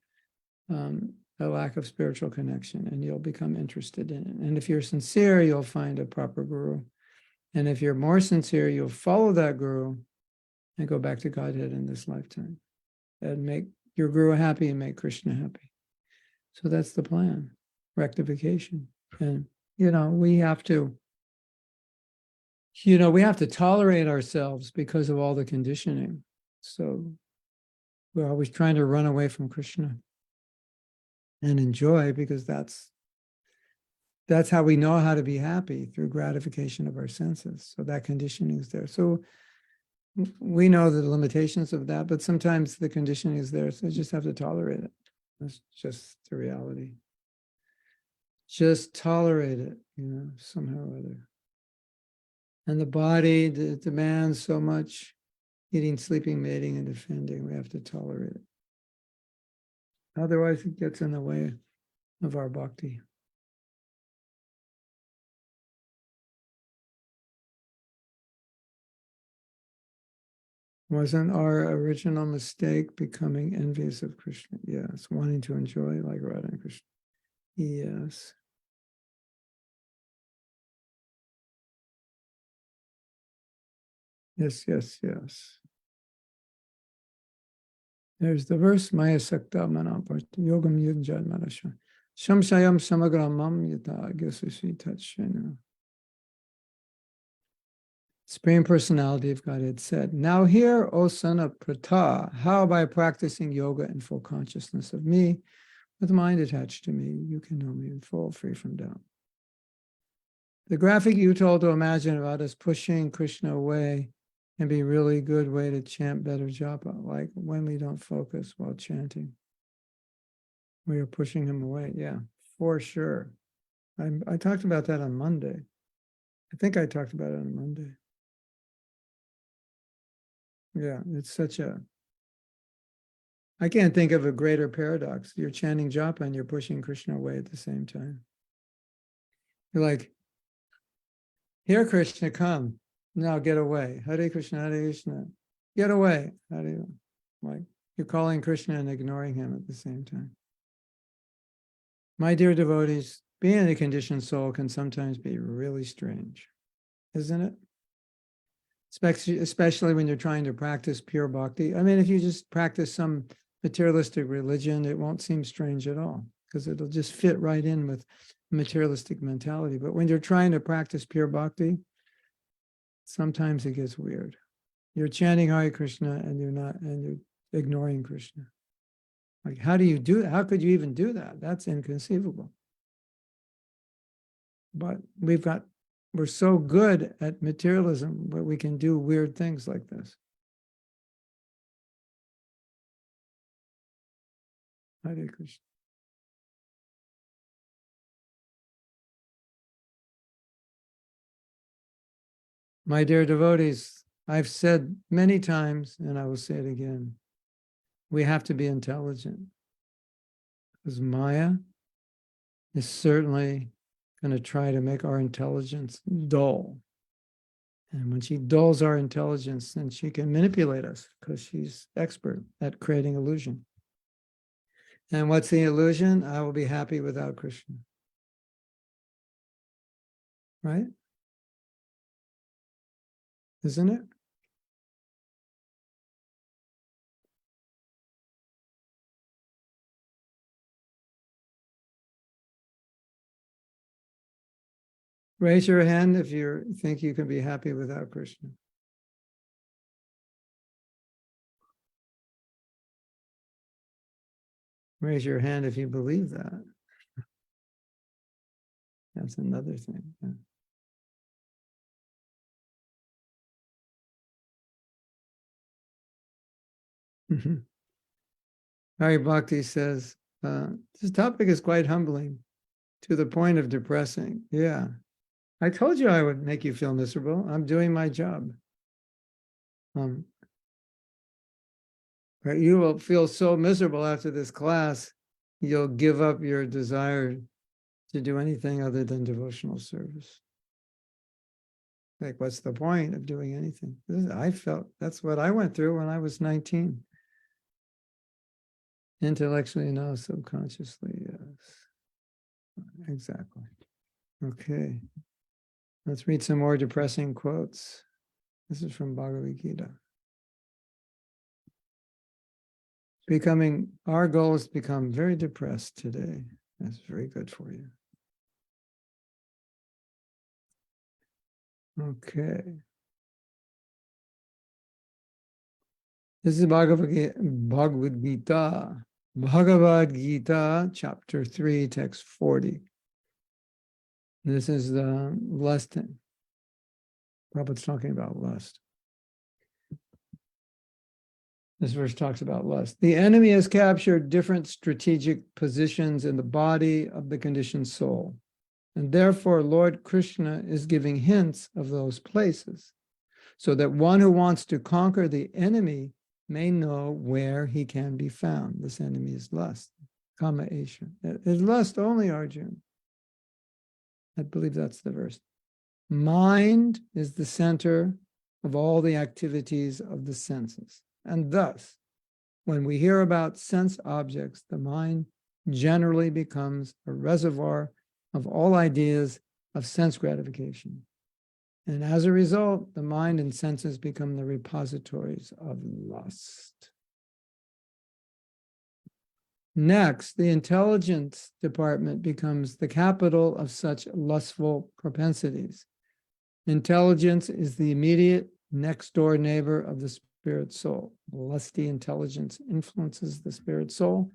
[SPEAKER 1] connection, and you'll become interested in it. And if you're sincere, you'll find a proper guru. And if you're more sincere, you'll follow that guru and go back to Godhead in this lifetime and make your guru happy and make Kṛṣṇa happy. So that's the plan, rectification. And, we have to tolerate ourselves because of all the conditioning. So we're always trying to run away from Kṛṣṇa and enjoy, because that's how we know how to be happy, through gratification of our senses. So that conditioning is there. So we know the limitations of that, but sometimes the conditioning is there. So you just have to tolerate it. That's just the reality. Just tolerate it, somehow or other. And the body demands so much eating, sleeping, mating, and defending. We have to tolerate it. Otherwise, it gets in the way of our bhakti. Wasn't our original mistake becoming envious of Kṛṣṇa? Yes, wanting to enjoy like Radha and Kṛṣṇa. Yes. Yes. There's the verse, māyā sakta manapart, yogam yujjad marasha. Shamshayam samagramam yata agyasasi tachena. Supreme Personality of Godhead said, now hear, O son of Prata, how by practicing yoga in full consciousness of me, with mind attached to me, you can know me in full, free from doubt. The graphic you told to imagine about us pushing Kṛṣṇa away can be a really good way to chant better japa, like when we don't focus while chanting. We are pushing him away. Yeah, for sure. I talked about that on Monday. I think I talked about it on Monday. Yeah, it's I can't think of a greater paradox. You're chanting japa and you're pushing Kṛṣṇa away at the same time. You're like, here Kṛṣṇa, come. Now get away. Hare Krishna, Hare Krishna. Get away. Like you're calling Kṛṣṇa and ignoring him at the same time. My dear devotees, being a conditioned soul can sometimes be really strange, isn't it? especially when you're trying to practice pure bhakti. I mean, if you just practice some materialistic religion, it won't seem strange at all, because it'll just fit right in with materialistic mentality. But when you're trying to practice pure bhakti, sometimes it gets weird. You're chanting Hare Krishna and you're ignoring Krishna. Like, how do you do that? How could you even do that? That's inconceivable. But we're so good at materialism where we can do weird things like this. Hare Krishna. My dear devotees, I've said many times, and I will say it again, we have to be intelligent, because Maya is certainly going to try to make our intelligence dull. And when she dulls our intelligence, then she can manipulate us, because she's expert at creating illusion. And what's the illusion? I will be happy without Krishna. Right? Isn't it? Raise your hand if you think you can be happy without Krishna. Raise your hand if you believe that. That's another thing. Yeah. Hari Bhakti says, this topic is quite humbling to the point of depressing. Yeah. I told you I would make you feel miserable. I'm doing my job. But you will feel so miserable after this class, you'll give up your desire to do anything other than devotional service. Like, what's the point of doing anything? I felt that's what I went through when I was 19. Intellectually, no, subconsciously, yes. Exactly. Okay. Let's read some more depressing quotes. This is from Bhagavad Gita. Our goal is to become very depressed today. That's very good for you. Okay. This is Bhagavad Gita, chapter 3, text 40. This is the lust. Prabhupada's talking about lust. This verse talks about lust. The enemy has captured different strategic positions in the body of the conditioned soul. And therefore, Lord Kṛṣṇa is giving hints of those places, so that one who wants to conquer the enemy may know where he can be found. This enemy is lust, kama esha. It is lust only, Arjuna. I believe that's the verse. Mind is the center of all the activities of the senses. And thus, when we hear about sense objects, the mind generally becomes a reservoir of all ideas of sense gratification. And as a result, the mind and senses become the repositories of lust. Next, the intelligence department becomes the capital of such lustful propensities. Intelligence is the immediate next door neighbor of the spirit soul. Lusty intelligence influences the spirit soul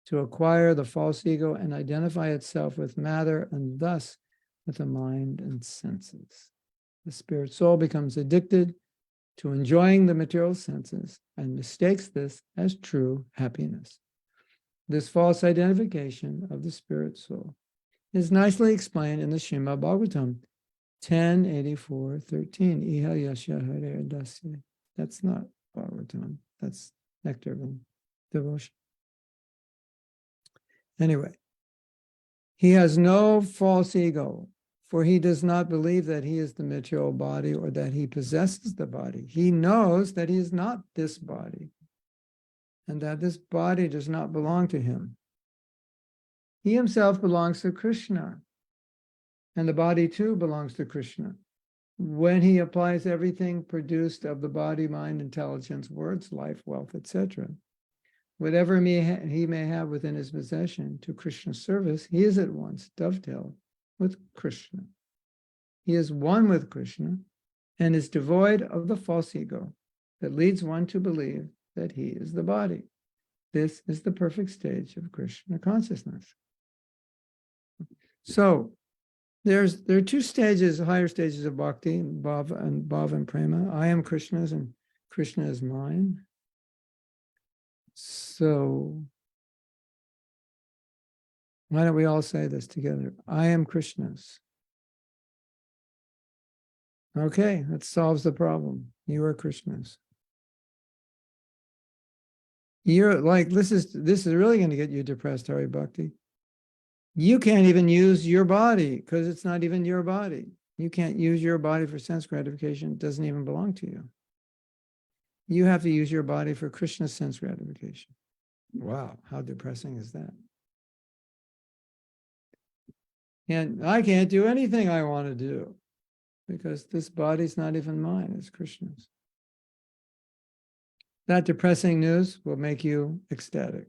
[SPEAKER 1] to acquire the false ego and identify itself with matter, and thus with the mind and senses. The spirit soul becomes addicted to enjoying the material senses and mistakes this as true happiness. This false identification of the spirit soul is nicely explained in the Śrīmad Bhagavatam 10:84-13. Iha yasya hare dasya. That's not Bhagavatam. That's nectar of devotion. Anyway, he has no false ego, for he does not believe that he is the material body or that he possesses the body. He knows that he is not this body and that this body does not belong to him. He himself belongs to Kṛṣṇa, and the body too belongs to Kṛṣṇa. when he applies everything produced of the body, mind, intelligence, words, life, wealth, etc., whatever he may have within his possession to Krishna's service, he is at once dovetailed with Kṛṣṇa. He is one with Kṛṣṇa and is devoid of the false ego that leads one to believe that he is the body. This is the perfect stage of Kṛṣṇa consciousness. So there are two stages, higher stages of bhakti, bhava and prema. I am Krishna's and Kṛṣṇa is mine. So why don't we all say this together? I am Krishna's. Okay, that solves the problem. You are Krishna's. You're like, this is really going to get you depressed, Hari Bhakti. You can't even use your body because it's not even your body. You can't use your body for sense gratification. It doesn't even belong to you. You have to use your body for Krishna's sense gratification. Wow, how depressing is that? And I can't do anything I want to do because this body's not even mine, it's Krishna's. That depressing news will make you ecstatic.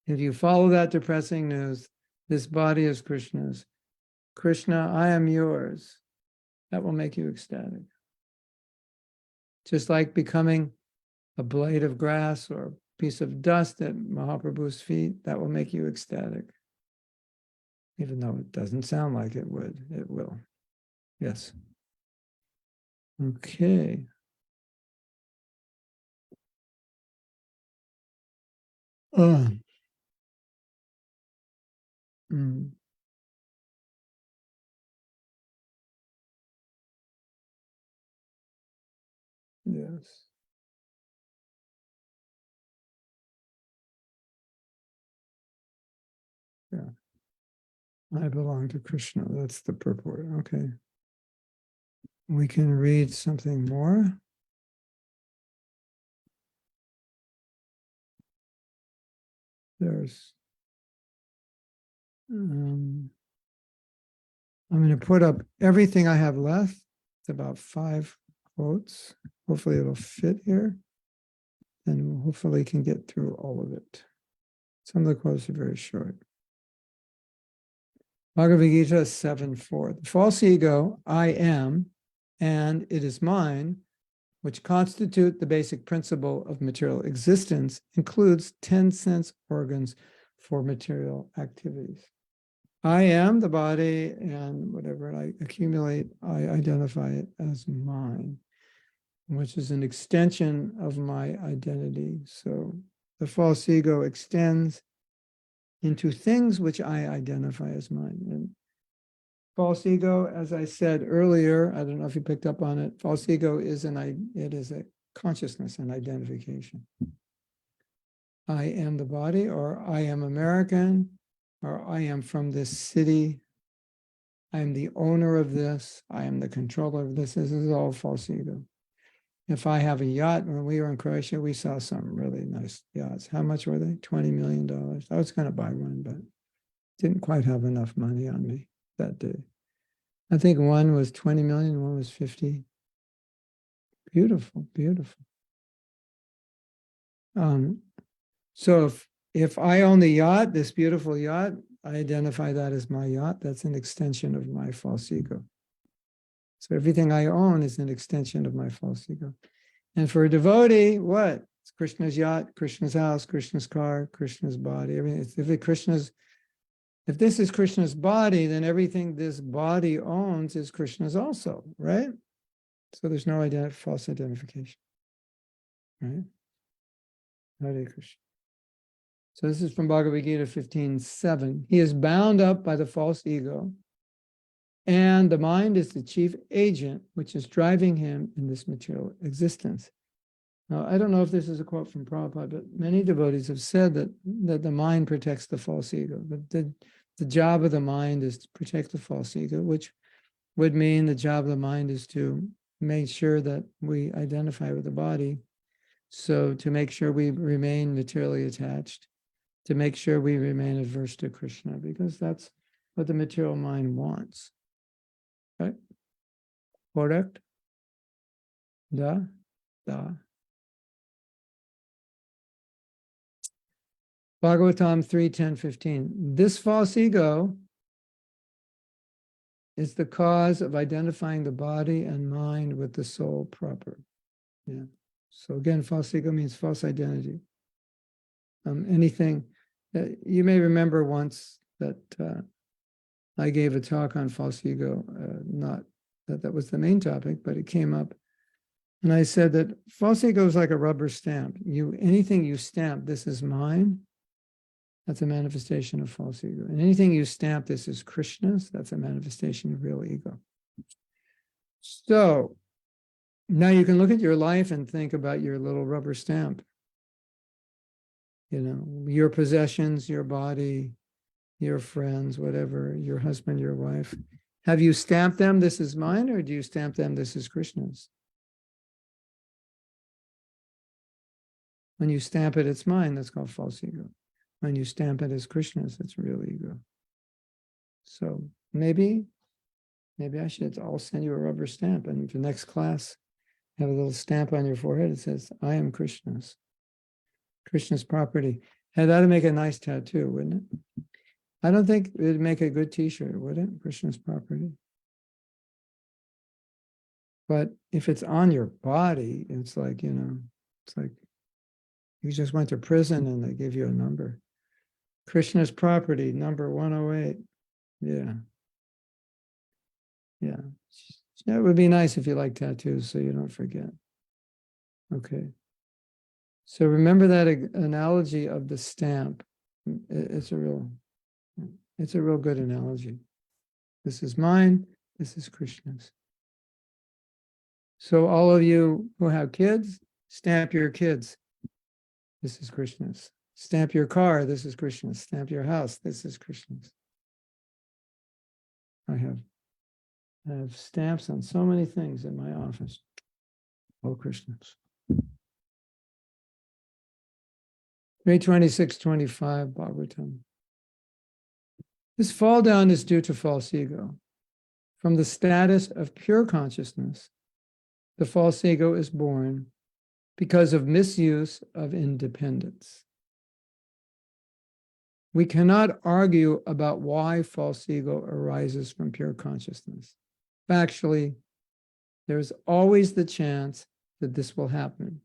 [SPEAKER 1] If you follow that depressing news, this body is Krishna's. Kṛṣṇa, I am yours. That will make you ecstatic. Just like becoming a blade of grass or a piece of dust at Mahaprabhu's feet, that will make you ecstatic. Even though it doesn't sound like it would, it will. Yes. Okay. Yes. Yeah. I belong to Kṛṣṇa. That's the purport. Okay. We can read something more. There's I'm going to put up everything I have left. It's about 5 quotes. Hopefully it'll fit here. And hopefully can get through all of it. Some of the quotes are very short. Bhagavad Gita 7:4. The false ego, I am, and it is mine, which constitute the basic principle of material existence, includes 10 sense organs for material activities. I am the body, and whatever I accumulate, I identify it as mine, which is an extension of my identity. So the false ego extends into things which I identify as mine. And false ego, as I said earlier, I don't know if you picked up on it, false ego is a consciousness and identification. I am the body, or I am American, or I am from this city. I am the owner of this. I am the controller of this. This is all false ego. If I have a yacht, when we were in Croatia, we saw some really nice yachts. How much were they? $20 million. I was going to buy one, but didn't quite have enough money on me that day. I think one was 20 million, one was 50. Beautiful, beautiful. So if I own the yacht, this beautiful yacht, I identify that as my yacht. That's an extension of my false ego. So everything I own is an extension of my false ego. And for a devotee, what? It's Krishna's yacht, Krishna's house, Krishna's car, Krishna's body. Everything. If this is Krishna's body, then everything this body owns is Krishna's also, right? So there's no false identification, right? Hare Krishna. So this is from Bhagavad Gita 15:7. He is bound up by the false ego, and the mind is the chief agent which is driving him in this material existence. Now, I don't know if this is a quote from Prabhupada, but many devotees have said that the mind protects the false ego. But the job of the mind is to protect the false ego, which would mean the job of the mind is to make sure that we identify with the body. So to make sure we remain materially attached, to make sure we remain averse to Kṛṣṇa, because that's what the material mind wants. Right? Correct? Da? Bhagavatam 3:10-15. This false ego is the cause of identifying the body and mind with the soul proper. Yeah. So again, false ego means false identity. Anything that you may remember once that I gave a talk on false ego, not that that was the main topic, but it came up. And I said that false ego is like a rubber stamp. Anything you stamp, this is mine, that's a manifestation of false ego. And anything you stamp, this is Kṛṣṇa's, that's a manifestation of real ego. So now you can look at your life and think about your little rubber stamp. You know, your possessions, your body, your friends, whatever, your husband, your wife. Have you stamped them, this is mine, or do you stamp them, this is Kṛṣṇa's? When you stamp it, it's mine, that's called false ego. When you stamp it as Kṛṣṇa's, it's real ego. So maybe I'll send you a rubber stamp, and for next class, have a little stamp on your forehead. It says, I am Kṛṣṇa's. Kṛṣṇa's property. And that'd make a nice tattoo, wouldn't it? I don't think it'd make a good t-shirt, would it? Kṛṣṇa's property. But if it's on your body, it's like, you know, it's like you just went to prison and they give you a number. Kṛṣṇa's property, number 108. Yeah. Yeah. It would be nice if you like tattoos so you don't forget. Okay. So remember that analogy of the stamp. It's a real good analogy. This is mine, this is Kṛṣṇa's. So all of you who have kids, stamp your kids. This is Kṛṣṇa's. Stamp your car, this is Kṛṣṇa's. Stamp your house, this is Kṛṣṇa's. I have stamps on so many things in my office. All Kṛṣṇa's. 3:26-25 Bhagavatam. This fall down is due to false ego. From the status of pure consciousness, the false ego is born because of misuse of independence. We cannot argue about why false ego arises from pure consciousness. Factually, there's always the chance that this will happen.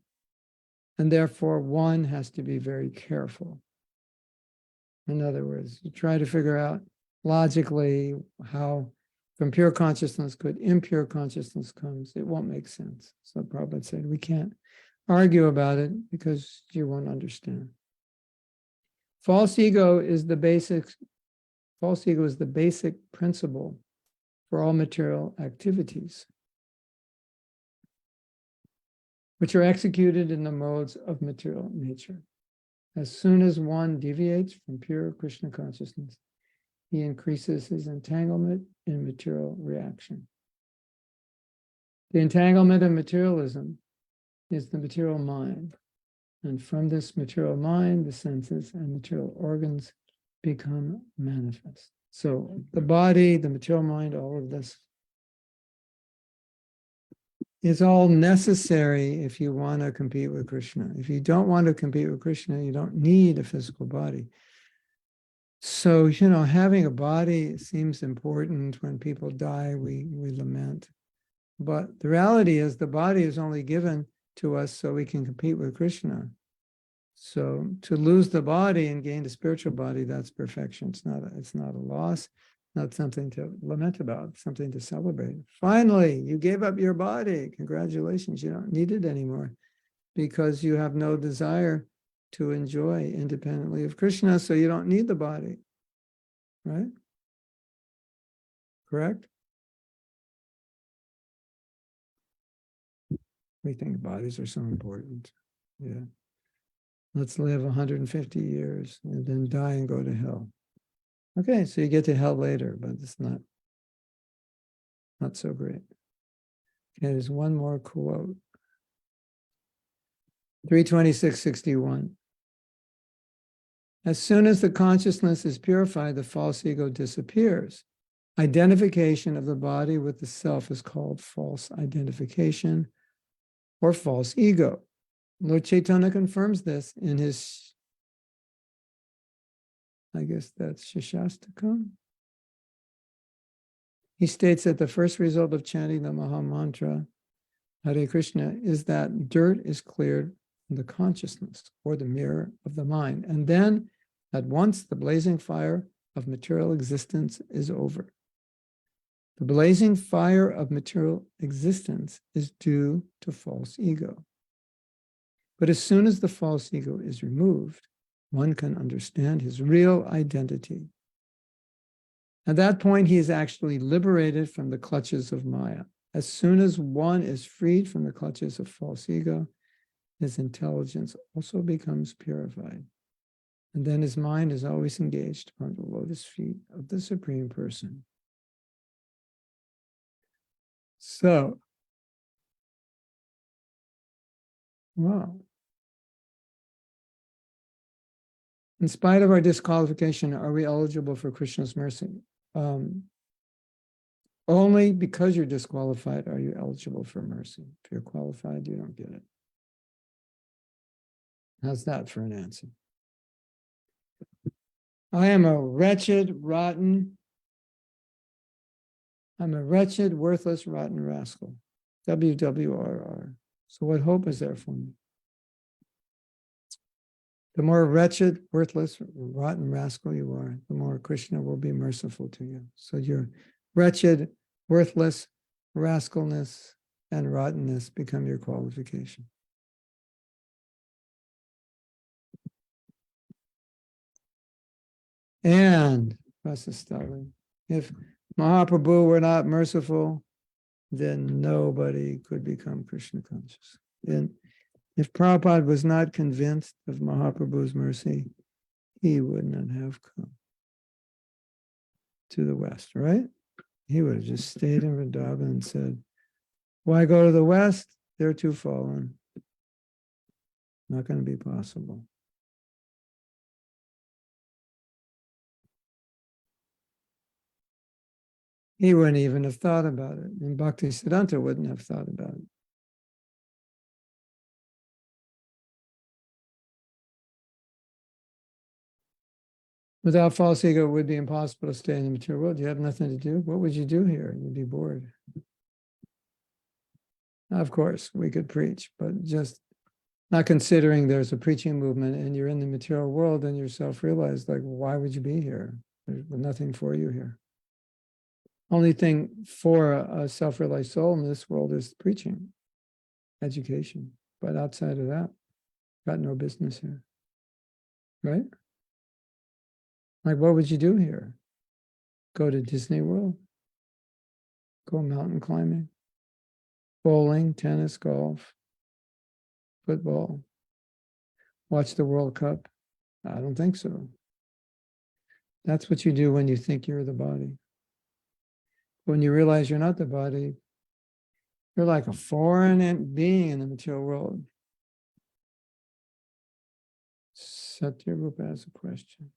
[SPEAKER 1] And therefore, one has to be very careful. In other words, you try to figure out logically how from pure consciousness could impure consciousness comes. It won't make sense. So Prabhupada said, we can't argue about it because you won't understand. False ego is the basic principle for all material activities, which are executed in the modes of material nature. As soon as one deviates from pure Kṛṣṇa consciousness, he increases his entanglement in material reaction. The entanglement of materialism is the material mind. And from this material mind, the senses and material organs become manifest. So the body, the material mind, all of this is all necessary if you want to compete with Kṛṣṇa. If you don't want to compete with Kṛṣṇa, you don't need a physical body. So, you know, having a body seems important. When people die, we lament. But the reality is the body is only given to us so we can compete with Kṛṣṇa. So to lose the body and gain the spiritual body, that's perfection. It's not a loss, not something to lament about, something to celebrate. Finally, you gave up your body. Congratulations, you don't need it anymore because you have no desire to enjoy independently of Kṛṣṇa, so you don't need the body, right? Correct? We think bodies are so important. Yeah. Let's live 150 years and then die and go to hell. Okay, so you get to hell later, but it's not so great. Okay, there's one more quote. 3:26:61. As soon as the consciousness is purified, the false ego disappears. Identification of the body with the self is called false identification or false ego. Lord Chaitanya confirms this in his, I guess that's Shashastakam. He states that the first result of chanting the Maha Mantra, Hare Krishna, is that dirt is cleared from the consciousness or the mirror of the mind. And then at once the blazing fire of material existence is over. The blazing fire of material existence is due to false ego. But as soon as the false ego is removed, one can understand his real identity. At that point, he is actually liberated from the clutches of māyā. As soon as one is freed from the clutches of false ego, his intelligence also becomes purified. And then his mind is always engaged on the lotus feet of the Supreme Person. So, wow. In spite of our disqualification, are we eligible for Krishna's mercy? Only because you're disqualified are you eligible for mercy. If you're qualified, you don't get it. How's that for an answer? I am a wretched, worthless, rotten rascal. WWRR. So what hope is there for me? The more wretched, worthless, rotten rascal you are, the more Krishna will be merciful to you. So your wretched, worthless, rascalness, and rottenness become your qualification. And, Rasastali, if Mahaprabhu were not merciful, then nobody could become Krishna conscious. And if Prabhupada was not convinced of Mahaprabhu's mercy, he would not have come to the West, right? He would have just stayed in Vrindavan and said, why go to the West? They're too fallen. Not going to be possible. He wouldn't even have thought about it. And Bhaktisiddhanta wouldn't have thought about it. Without false ego, it would be impossible to stay in the material world. You have nothing to do. What would you do here? You'd be bored. Of course, we could preach, but just not considering there's a preaching movement and you're in the material world and you're self-realized, like, why would you be here? There's nothing for you here. Only thing for a self-realized soul in this world is preaching, education. But outside of that, got no business here, right? Like, what would you do here? Go to Disney World? Go mountain climbing? Bowling, tennis, golf, football? Watch the World Cup? I don't think so. That's what you do when you think you're the body. When you realize you're not the body, you're like a foreign being in the material world. Satyarupa has a question.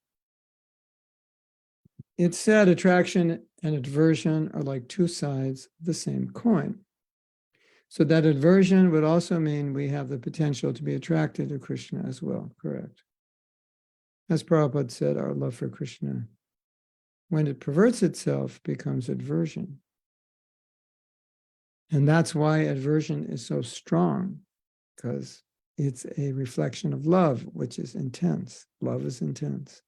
[SPEAKER 1] It's said attraction and aversion are like two sides of the same coin. So that aversion would also mean we have the potential to be attracted to Krishna as well, correct? As Prabhupada said, our love for Krishna, when it perverts itself, becomes aversion. And that's why aversion is so strong, because it's a reflection of love, which is intense. Love is intense.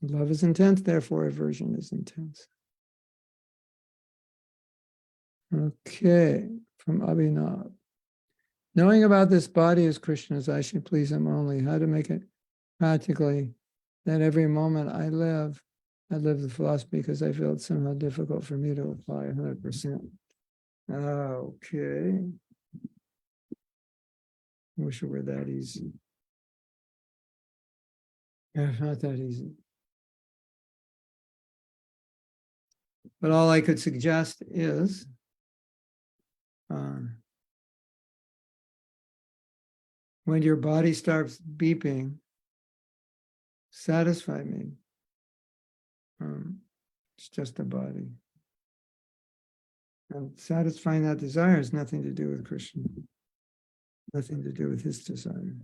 [SPEAKER 1] Love is intense, therefore aversion is intense. Okay, from Abhinav. Knowing about this body as Krishna's, I should please him only. How to make it practically that every moment I live the philosophy because I feel it's somehow difficult for me to apply 100%. Okay. I wish it were that easy. It's not that easy. But all I could suggest is when your body starts beeping, satisfy me. It's just a body. And satisfying that desire has nothing to do with Kṛṣṇa, nothing to do with his desire.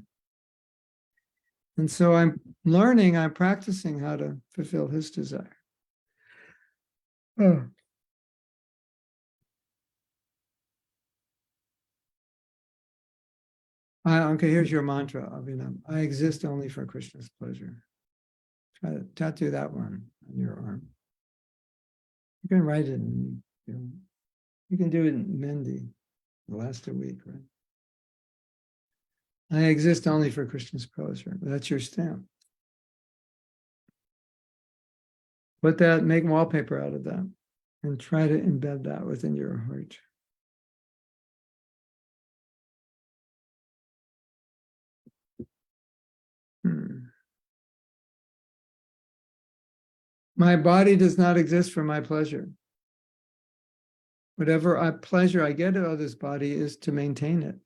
[SPEAKER 1] And so I'm practicing how to fulfill his desire. Oh. Okay, here's your mantra, Abhinam. I exist only for Krishna's pleasure. Try to tattoo that one on your arm. You can write it in, you can do it in Mendi. It'll last a week, right? I exist only for Krishna's pleasure. That's your stamp. Put that, make wallpaper out of that, and try to embed that within your heart. My body does not exist for my pleasure. Whatever pleasure I get out of this body is to maintain it.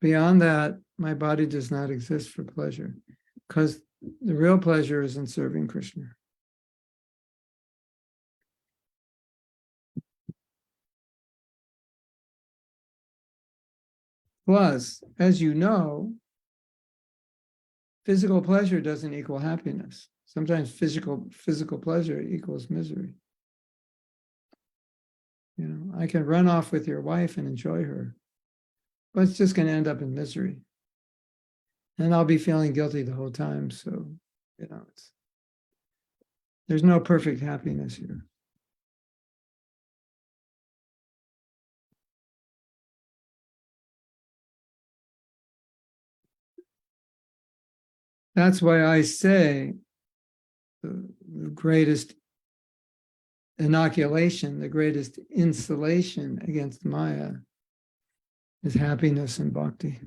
[SPEAKER 1] Beyond that, my body does not exist for pleasure, because the real pleasure is in serving Krishna. Plus, as you know, physical pleasure doesn't equal happiness. Sometimes physical pleasure equals misery. I can run off with your wife and enjoy her, but it's just going to end up in misery. And I'll be feeling guilty the whole time. So, there's no perfect happiness here. That's why I say the greatest inoculation, the greatest insulation against māyā is happiness and bhakti.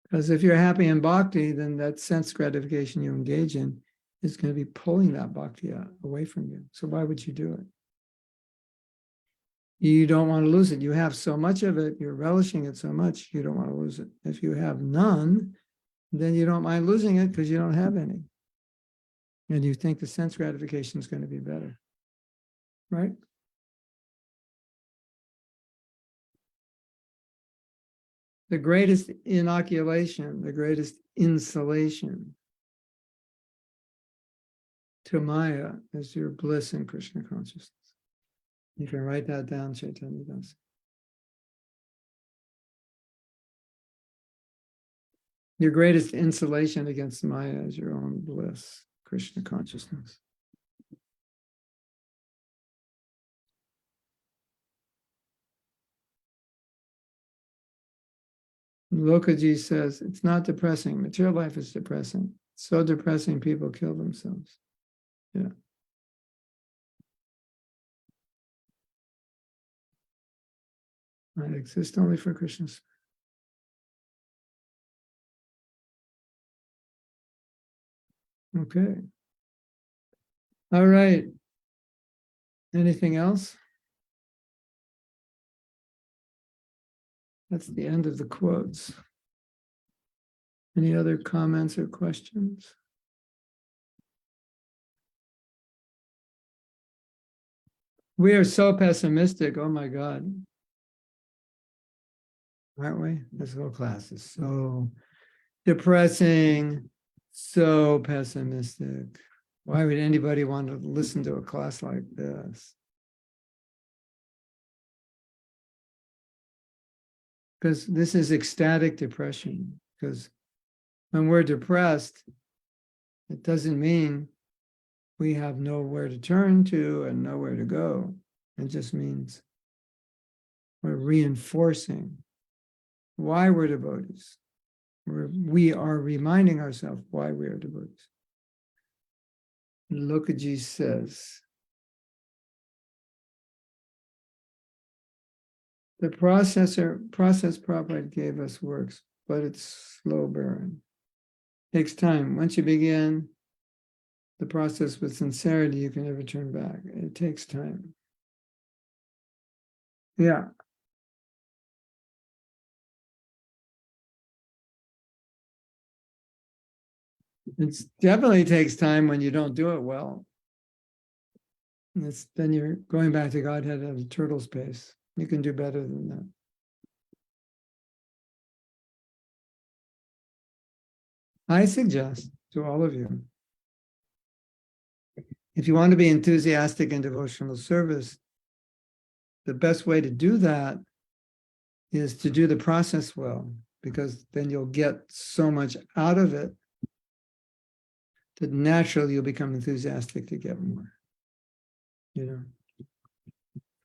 [SPEAKER 1] Because if you're happy in bhakti, then that sense gratification you engage in is going to be pulling that bhakti away from you. So why would you do it? You don't want to lose it. You have so much of it, you're relishing it so much, you don't want to lose it. If you have none, then you don't mind losing it because you don't have any. And you think the sense gratification is going to be better, right? The greatest inoculation, the greatest insulation to māyā is your bliss in Krishna consciousness. You can write that down, Chaitanya Das. Your greatest insulation against māyā is your own bliss, Krishna consciousness. Lokaji says, it's not depressing. Material life is depressing. It's so depressing, people kill themselves. Yeah. I exist only for Krishna's. Okay. All right. Anything else? That's the end of the quotes. Any other comments or questions? We are so pessimistic. Oh my God. Aren't we? This whole class is so depressing, so pessimistic. Why would anybody want to listen to a class like this? Because this is ecstatic depression. Because when we're depressed, it doesn't mean we have nowhere to turn to and nowhere to go. It just means we're reinforcing why we're devotees. We are reminding ourselves why we are devotees. Lokaji says, the process Prabhupada gave us works, but it's slow burn. Takes time. Once you begin the process with sincerity, you can never turn back. It takes time. Yeah. It definitely takes time when you don't do it well. Then you're going back to Godhead at a turtle's pace. You can do better than that. I suggest to all of you, if you want to be enthusiastic in devotional service, the best way to do that is to do the process well, because then you'll get so much out of it that naturally you'll become enthusiastic to get more. You know,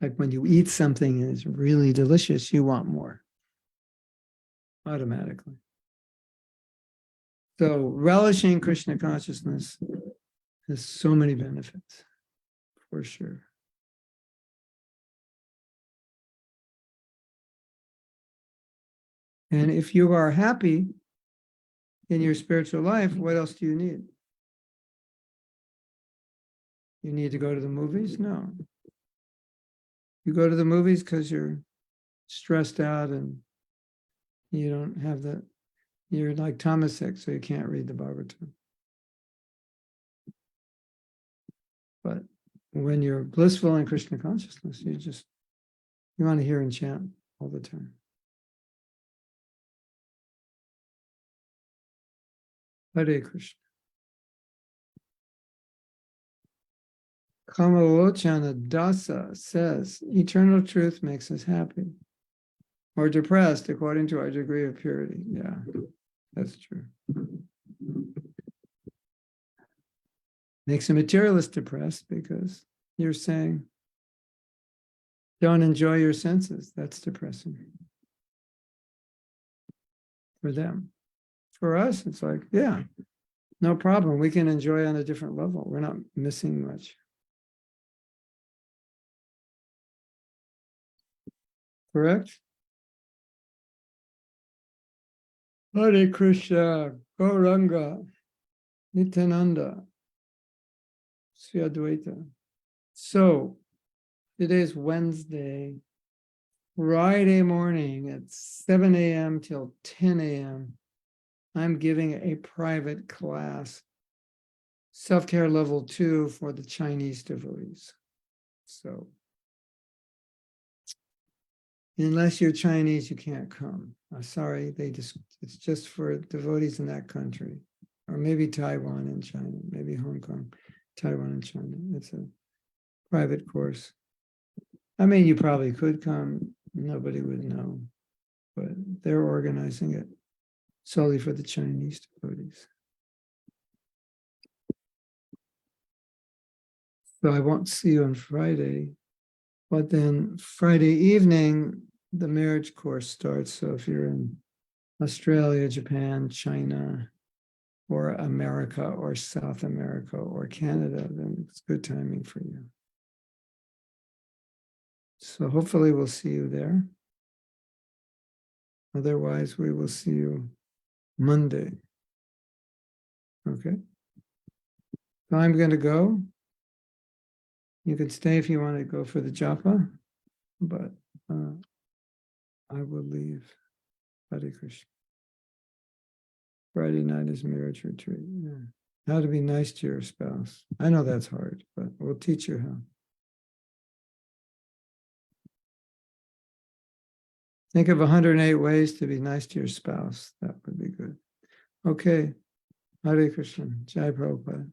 [SPEAKER 1] like when you eat something and it's really delicious, you want more automatically. So relishing Krishna consciousness has so many benefits, for sure. And if you are happy in your spiritual life, what else do you need? You need to go to the movies? No. You go to the movies because you're stressed out and you don't have you're like Tamasic, so you can't read the Bhagavatam. But when you're blissful in Krishna consciousness, you want to hear and chant all the time. Hare Krishna. Kamalochana Dasa says, eternal truth makes us happy or depressed according to our degree of purity. Yeah, that's true. Makes a materialist depressed because you're saying, don't enjoy your senses. That's depressing for them. For us, it's like, yeah, no problem. We can enjoy on a different level. We're not missing much. Correct? Hare Krishna, Gauranga, Nityananda, Sri Advaita. So, today's Wednesday, Friday morning at 7 a.m. till 10 a.m. I'm giving a private class, self-care level 2 for the Chinese devotees. So, unless you're Chinese, you can't come. Sorry, it's just for devotees in that country, or maybe Taiwan and China, maybe Hong Kong, Taiwan and China. It's a private course. I mean, you probably could come, nobody would know, but they're organizing it solely for the Chinese devotees. So I won't see you on Friday, but then Friday evening, the marriage course starts. So if you're in Australia, Japan, China, or America, or South America, or Canada, then it's good timing for you. So hopefully we'll see you there. Otherwise, we will see you Monday. Okay? So I'm going to go. You can stay if you want to go for the japa, but I will leave. Hare Krishna. Friday night is marriage retreat. Yeah. How to be nice to your spouse. I know that's hard, but we'll teach you how. Think of 108 ways to be nice to your spouse. That would be good. Okay. Hare Krishna. Jai Prabhupada.